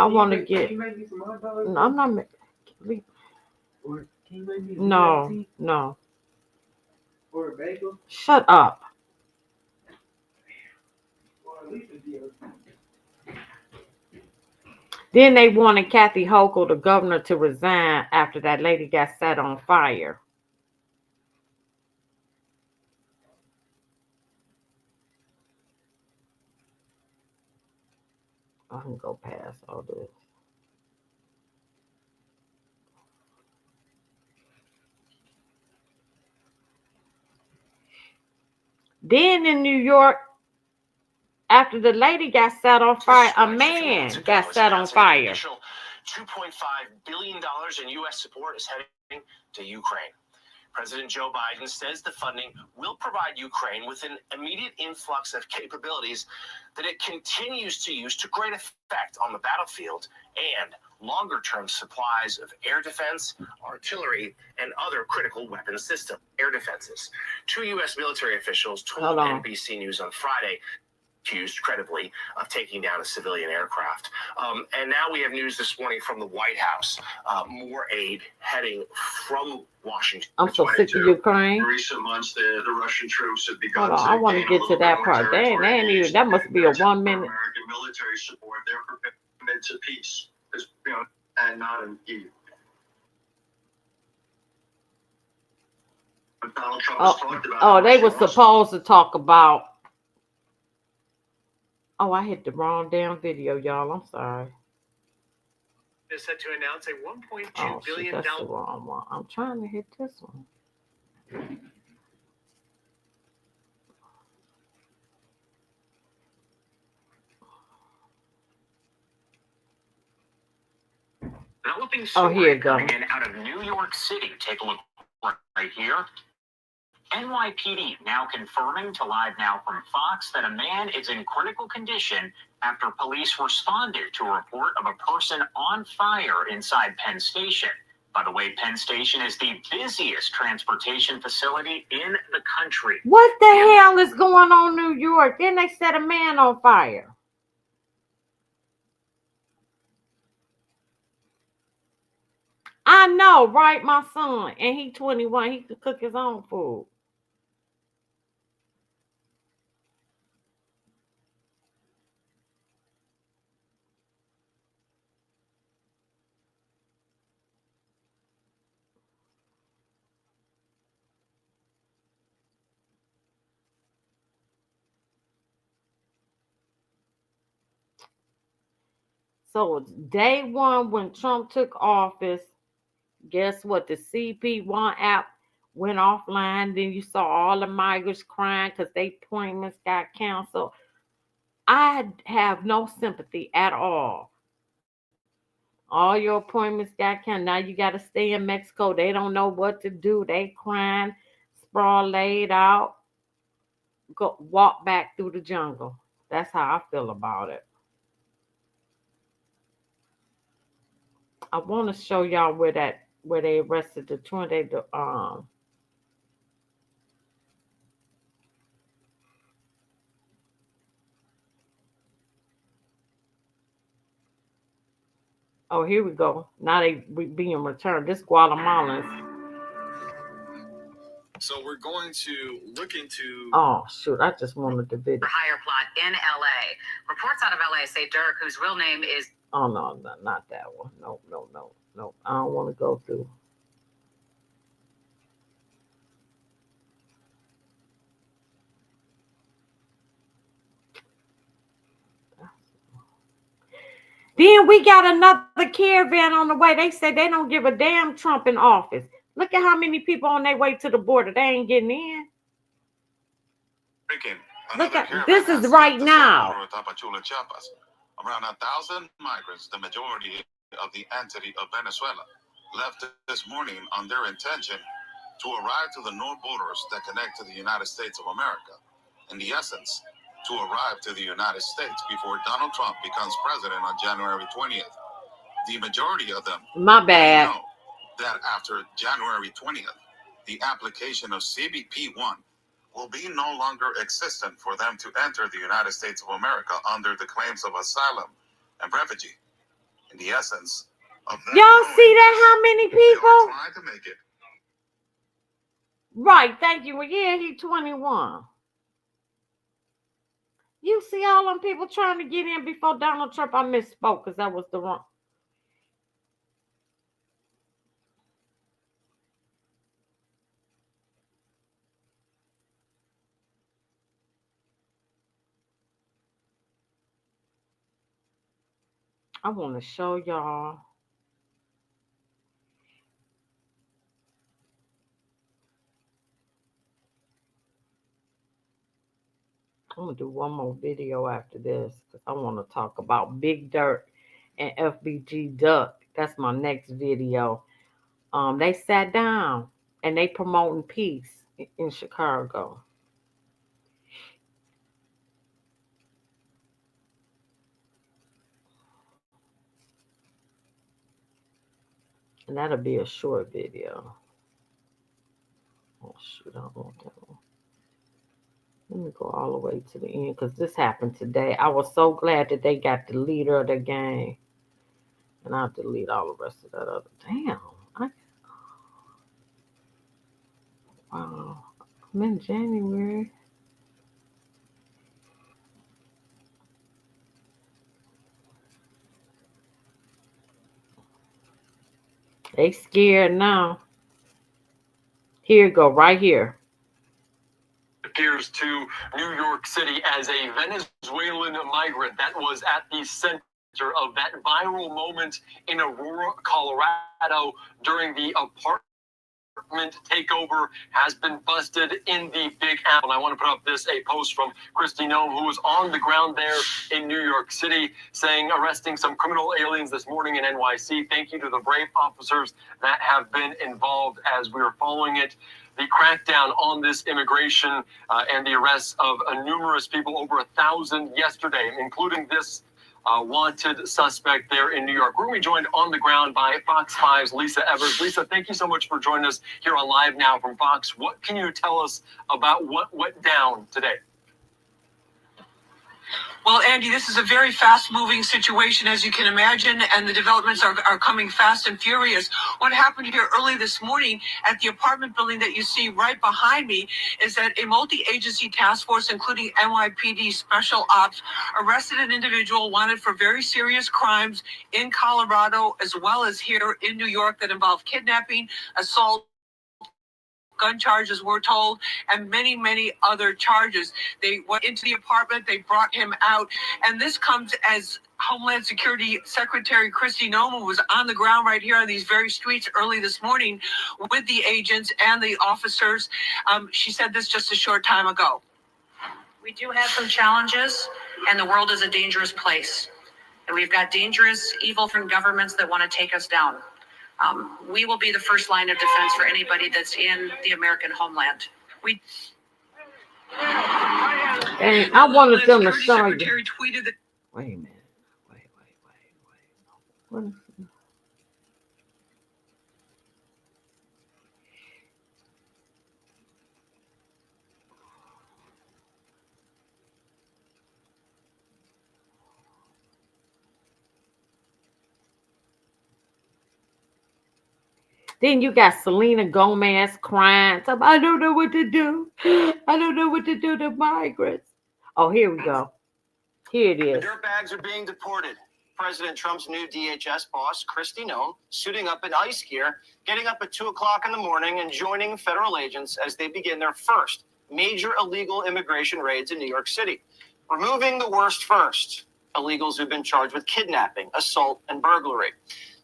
want to get. Can you make me some hot dogs? No, I'm not. Or can you make me some No. or a bagel? Shut up. Then they wanted Kathy Hochul, the governor, to resign after that lady got set on fire. I can go past all this. Then in New York, after the lady got set on fire, a man got set on fire. $2.5 billion in U.S. support is heading to Ukraine. President Joe Biden says the funding will provide Ukraine with an immediate influx of capabilities that it continues to use to great effect on the battlefield and longer-term supplies of air defense, artillery, and other critical weapon system air defenses. Two U.S. military officials told NBC News on Friday accused credibly of taking down a civilian aircraft. And now we have news this morning from the White House. More aid heading from Washington. I'm so sick of Ukraine. In recent months, the Russian troops have begun Hold on, I want to get to that part. They ain't even, that must be a 1 minute. American military support, their commitment to peace, and not in Kyiv. Donald Trump has talked about they were supposed to talk about. Oh, I hit the wrong damn video, y'all. I'm sorry. Is set to announce a $1.2 billion. That's the wrong one. I'm trying to hit this one. Developing Oh, here you go. coming in out of New York City. Take a look right here. NYPD now confirming to Live Now from Fox that a man is in critical condition after police responded to a report of a person on fire inside Penn Station. By the way, Penn Station is the busiest transportation facility in the country. What the hell is going on in New York? Then they set a man on fire. I know, right? My son, and he 21. He could cook his own food. So day one, when Trump took office, guess what? The CP1 app went offline. Then you saw all the migrants crying because their appointments got canceled. I have no sympathy at all. All your appointments got canceled. Now you got to stay in Mexico. They don't know what to do. They crying, sprawl laid out. Go walk back through the jungle. That's how I feel about it. I want to show y'all where they arrested the 20. Oh, here we go. Now they being returned. This Guatemalans. So we're going to look into. Oh shoot! I just wanted the video. Higher plot in LA. Reports out of LA say Dirk, whose real name is. Oh no, not that one. No. I don't want to go through. Then we got another caravan on the way. They said they don't give a damn Trump in office. Look at how many people on their way to the border. They ain't getting in. Look at this is right now. Around 1,000 migrants, the majority of the entity of Venezuela, left this morning on their intention to arrive to the north borders that connect to the United States of America. In the essence, to arrive to the United States before Donald Trump becomes president on January 20th. The majority of them My bad. know that after January 20th, the application of CBP-1 will be no longer existent for them to enter the United States of America under the claims of asylum and refugee. In the essence of them. Y'all see that? How many people? Trying to make it. Right, thank you. Well, yeah, he's 21. You see all them people trying to get in before Donald Trump. I misspoke because that was the wrong. I want to show y'all. I'm going to do one more video after this because I want to talk about Big Dirt and FBG Duck. That's my next video. They sat down and they promoting peace in Chicago. And that'll be a short video. Oh, shoot, I don't want that one. Let me go all the way to the end because this happened today. I was so glad that they got the leader of the game. And I'll delete all the rest of that other. Damn. Wow. I'm in January. They scared now. Here you go, right here. Appears to New York City as a Venezuelan migrant that was at the center of that viral moment in Aurora, Colorado during the apartment takeover has been busted in the Big Apple. And I want to put up a post from Christy Nome, who was on the ground there in New York City, saying arresting some criminal aliens this morning in NYC. Thank you to the brave officers that have been involved as we are following it. The crackdown on this immigration and the arrests of numerous people, over 1,000 yesterday, including this wanted suspect there in New York. We're going to be joined on the ground by Fox 5's Lisa Evers. Lisa, thank you so much for joining us here on Live Now from Fox. What can you tell us about what went down today? Well, Andy, this is a very fast-moving situation, as you can imagine, and the developments are coming fast and furious. What happened here early this morning at the apartment building that you see right behind me is that a multi-agency task force, including NYPD Special Ops, arrested an individual wanted for very serious crimes in Colorado, as well as here in New York, that involved kidnapping, assault, gun charges, we're told, and many, many other charges. They went into the apartment, they brought him out, and this comes as Homeland Security Secretary Christy Nome was on the ground right here on these very streets early this morning with the agents and the officers. She said this just a short time ago. We do have some challenges, and the world is a dangerous place. And we've got dangerous, evil from governments that want to take us down. We will be the first line of defense for anybody that's in the American homeland. And I wanted them to show you. Wait a minute. Wait. What is it? Then you got Selena Gomez crying. I don't know what to do. I don't know what to do to migrants. Oh, here we go. Here it is. The dirtbags are being deported. President Trump's new DHS boss, Christy Nome, suiting up in ICE gear, getting up at 2 o'clock in the morning and joining federal agents as they begin their first major illegal immigration raids in New York City. Removing the worst first, illegals who've been charged with kidnapping, assault, and burglary.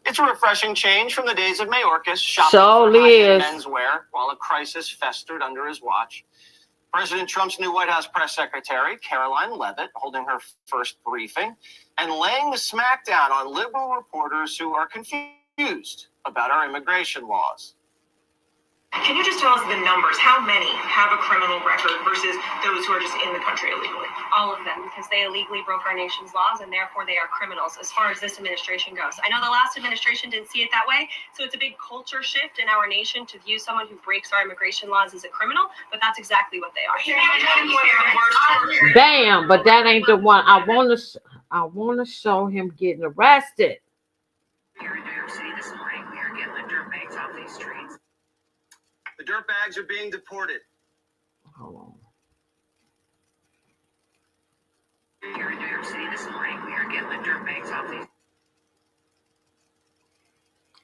It's a refreshing change from the days of Mayorkas shopping for high-end menswear while a crisis festered under his watch. President Trump's new White House press secretary, Caroline Leavitt, holding her first briefing and laying the smackdown on liberal reporters who are confused about our immigration laws. Can you just tell us the numbers? How many have a criminal record versus those who are just in the country illegally? All of them, because they illegally broke our nation's laws and therefore they are criminals as far as this administration goes. I know the last administration didn't see it that way, so it's a big culture shift in our nation to view someone who breaks our immigration laws as a criminal, but that's exactly what they are. Bam, but that ain't the one. I want to show him getting arrested. Here in New York City this morning, we are getting the dirtbags off these streets. The dirtbags are being deported. Hold on. Here in New York City this morning, we are getting the dirt bags off these.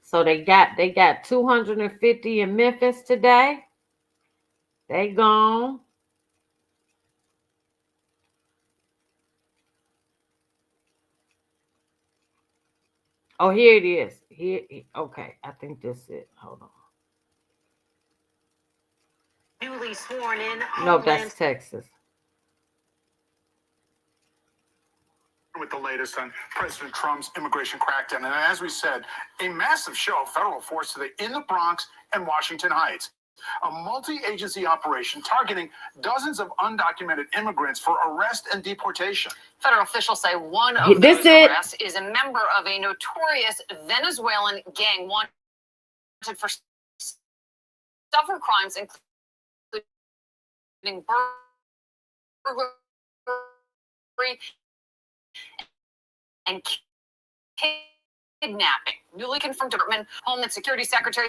So they got 250 in Memphis today. They gone. Oh, here it is. Here, okay. I think that's it. Hold on. Newly sworn in. No, that's Texas. With the latest on President Trump's immigration crackdown. And as we said, a massive show of federal force today in the Bronx and Washington Heights. A multi-agency operation targeting dozens of undocumented immigrants for arrest and deportation. Federal officials say one of those arrests is a member of a notorious Venezuelan gang wanted for several crimes, including burglary and kidnapping. Newly confirmed Department Homeland Security Secretary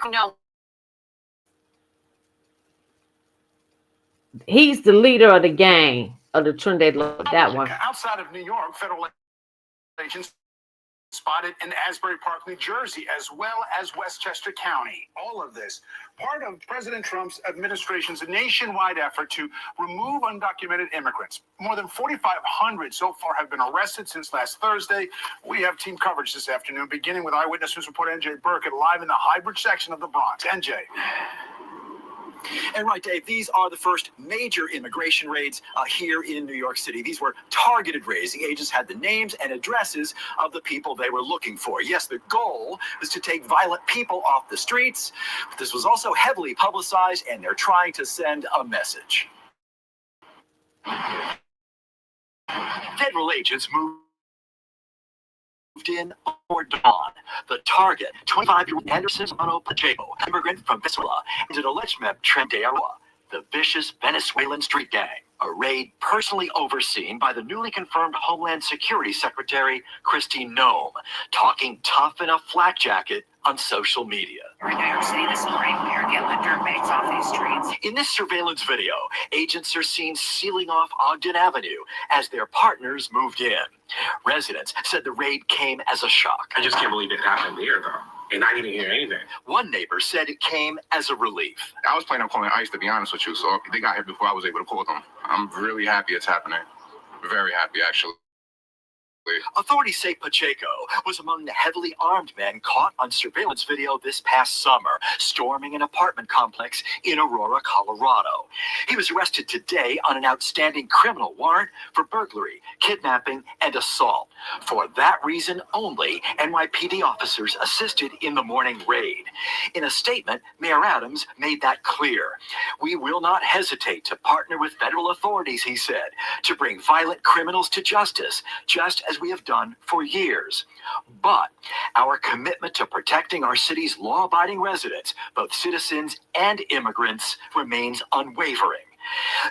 He's the leader of the gang of the Trinidad. That one. Outside of New York, federal agents spotted in Asbury Park, New Jersey, as well as Westchester County. All of this part of President Trump's administration's nationwide effort to remove undocumented immigrants. More than 4,500 so far have been arrested since last Thursday. We have team coverage this afternoon, beginning with Eyewitness News reporter NJ Burkett live in the Highbridge section of the Bronx. NJ. And right, Dave, these are the first major immigration raids here in New York City. These were targeted raids. The agents had the names and addresses of the people they were looking for. Yes, the goal was to take violent people off the streets, but this was also heavily publicized, and they're trying to send a message. Federal agents moved in or dawn. The target, 25-year-old Anderson Pacheco, immigrant from Venezuela, is an alleged member of the vicious Venezuelan street gang. A raid personally overseen by the newly confirmed Homeland Security Secretary Christine Nome, talking tough in a flak jacket on social media. Here in New York City this morning, we are getting the dirt bags off these streets. In this surveillance video, agents are seen sealing off Ogden Avenue as their partners moved in. Residents said the raid came as a shock. I just can't believe it happened here, though. And I didn't hear anything. One neighbor said it came as a relief. I was planning on calling ICE, to be honest with you, so they got here before I was able to call them. I'm really happy it's happening. Very happy, actually. Authorities say Pacheco was among the heavily armed men caught on surveillance video this past summer, storming an apartment complex in Aurora, Colorado. He was arrested today on an outstanding criminal warrant for burglary, kidnapping, and assault. For that reason only, NYPD officers assisted in the morning raid. In a statement, Mayor Adams made that clear. We will not hesitate to partner with federal authorities, he said, to bring violent criminals to justice, just as we have done for years. But our commitment to protecting our city's law-abiding residents, both citizens and immigrants, remains unwavering.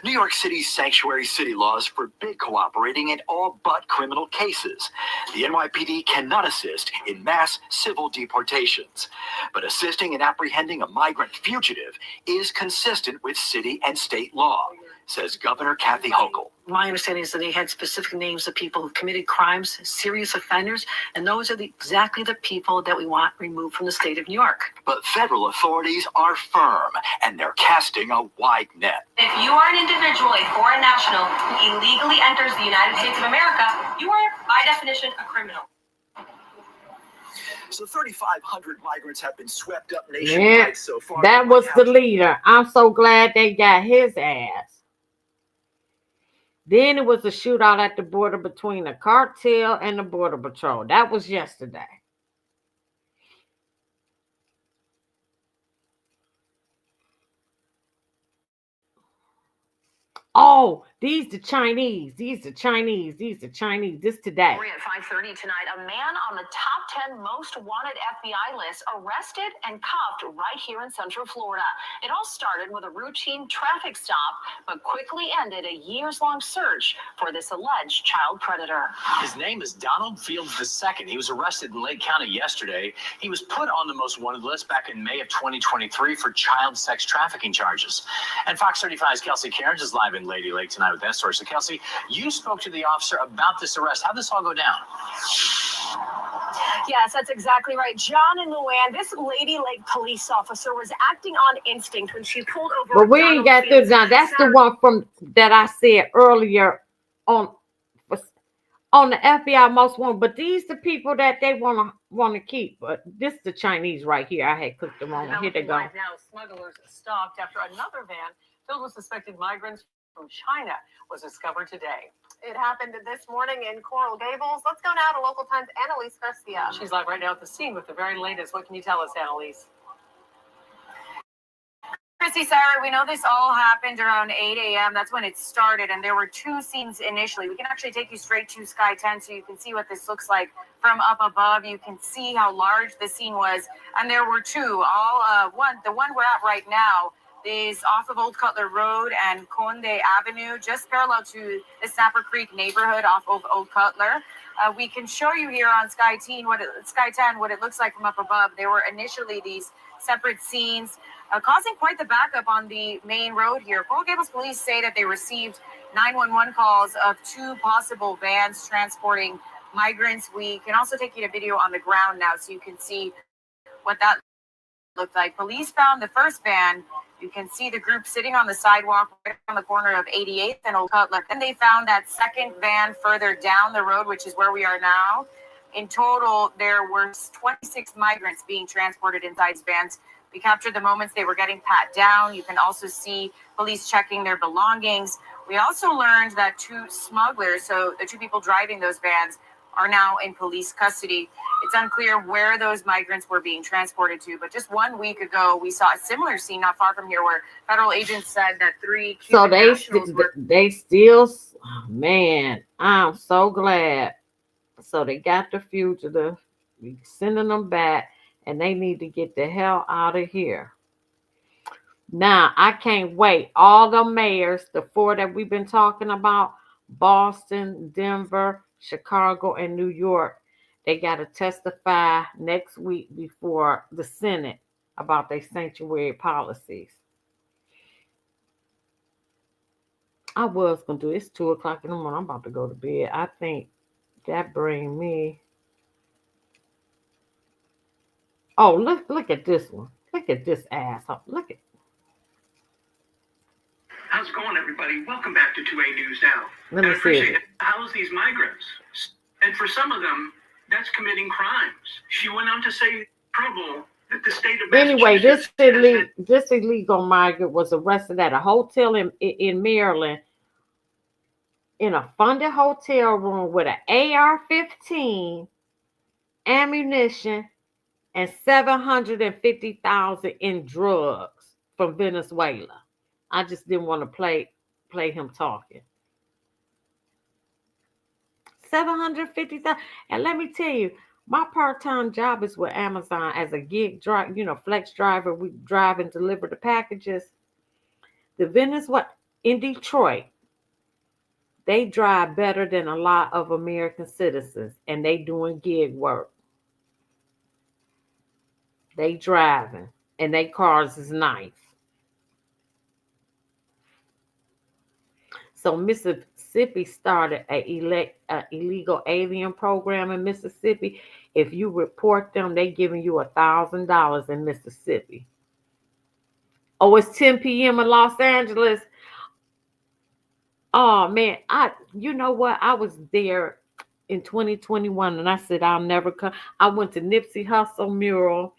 New York City's sanctuary city laws forbid cooperating in all but criminal cases. The NYPD cannot assist in mass civil deportations, but assisting in apprehending a migrant fugitive is consistent with city and state law, says Governor Kathy Hochul. My understanding is that they had specific names of people who committed crimes, serious offenders, and those are exactly the people that we want removed from the state of New York. But federal authorities are firm, and they're casting a wide net. If you are an individual, a foreign national, who illegally enters the United States of America, you are, by definition, a criminal. So 3,500 migrants have been swept up nationwide so far. That was the leader. I'm so glad they got his ass. Then it was a shootout at the border between the cartel and the Border Patrol. That was yesterday. Oh, these the Chinese. These the Chinese. These the Chinese. This today. At 5:30 tonight, a man on the top 10 most wanted FBI list arrested and cuffed right here in Central Florida. It all started with a routine traffic stop, but quickly ended a years-long search for this alleged child predator. His name is Donald Fields II. He was arrested in Lake County yesterday. He was put on the most wanted list back in May of 2023 for child sex trafficking charges. And Fox 35's Kelsey Cairns is live in Lady Lake tonight tonight with that story. So, Kelsey, you spoke to the officer about this arrest. How'd this all go down? Yes, that's exactly right. John and Luann, this Lady Lake police officer was acting on instinct when she pulled over. But we ain't got this now. That's the one from that I said earlier on the FBI most wanted. But these the people that they wanna keep. But this the Chinese right here. I had cooked them on. Here they go. Right now, smugglers stopped after another van filled with suspected migrants from China was discovered today. It happened this morning in Coral Gables. Let's go now to local times' Annalise Garcia. She's live right now at the scene with the very latest. What can you tell us, Annalise? Chrissy, Sarah, we know this all happened around 8 a.m. That's when it started, and there were two scenes initially. We can actually take you straight to Sky 10 so you can see what this looks like from up above. You can see how large the scene was, and there were two. The one we're at right now is off of Old Cutler Road and Conde Avenue, just parallel to the Snapper Creek neighborhood off of Old Cutler. We can show you here on Sky 10 what it looks like from up above. There were initially these separate scenes, causing quite the backup on the main road here. Coral Gables police say that they received 911 calls of two possible vans transporting migrants. We can also take you to video on the ground now so you can see what that looked like. Police found the first van. You can see the group sitting on the sidewalk right on the corner of 88th and Old Cutler. Then they found that second van further down the road, which is where we are now. In total, there were 26 migrants being transported inside vans. We captured the moments they were getting pat down. You can also see police checking their belongings. We also learned that two smugglers, so the two people driving those vans, are now in police custody. It's unclear where those migrants were being transported to, but just 1 week ago, we saw a similar scene not far from here where federal agents said that three Cuban nationals were... they still, man, I'm so glad. So they got the fugitive, we sending them back, and they need to get the hell out of here. Now, I can't wait. All the mayors, the four that we've been talking about, Boston, Denver, Chicago, and New York, they got to testify next week before the Senate about their sanctuary policies. I was going to do it. It's 2 o'clock in the morning. I'm about to go to bed. I think that bring me... Oh, look at this one. Look at this asshole. Look at... How's it going, everybody? Welcome back to 2A News Now. Let me I appreciate see it. How's these migrants? And for some of them, that's committing crimes. She went on to say trouble that the state of Anyway, Massachusetts this illegal migrant was arrested at a hotel in Maryland in a funded hotel room with an AR-15, ammunition, and $750,000 in drugs from Venezuela. I just didn't want to play him talking. $750,000. And let me tell you, my part-time job is with Amazon as a gig driver, flex driver. We drive and deliver the packages. The Venezuela in Detroit, they drive better than a lot of American citizens, and they doing gig work. They driving, and they cars is nice. So Mississippi started a illegal alien program in Mississippi. If you report them, they giving you $1,000 in Mississippi. Oh, it's 10 p.m. in Los Angeles. Oh man, you know what? I was there in 2021, and I said I'll never come. I went to Nipsey Hussle mural.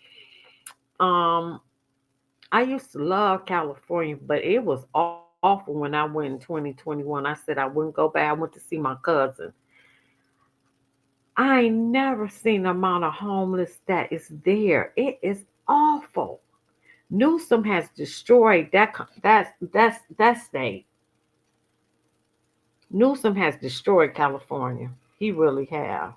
I used to love California, but it was awful when I went in 2021. I said I wouldn't go back. I went to see my cousin. I ain't never seen the amount of homeless that is there. It is awful. Newsom has destroyed that state. Newsom has destroyed California. He really have.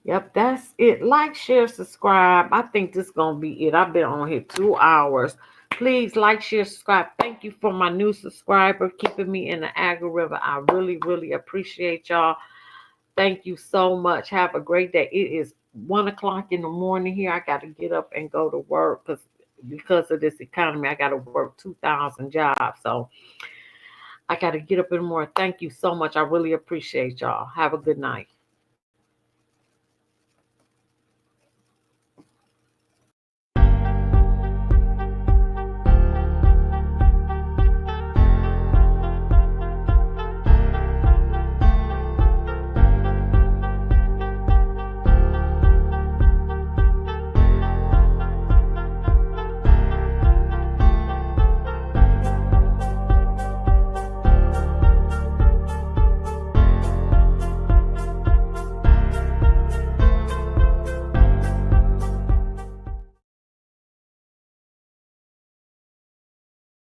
Yep, that's it. Like, share, subscribe. I think this is going to be it. I've been on here 2 hours. Please like, share, subscribe. Thank you for my new subscriber, keeping me in the algorithm. I really, really appreciate y'all. Thank you so much. Have a great day. It is 1 o'clock in the morning here. I got to get up and go to work because because of this economy, I got to work 2,000 jobs. So I got to get up in the morning. Thank you so much. I really appreciate y'all. Have a good night.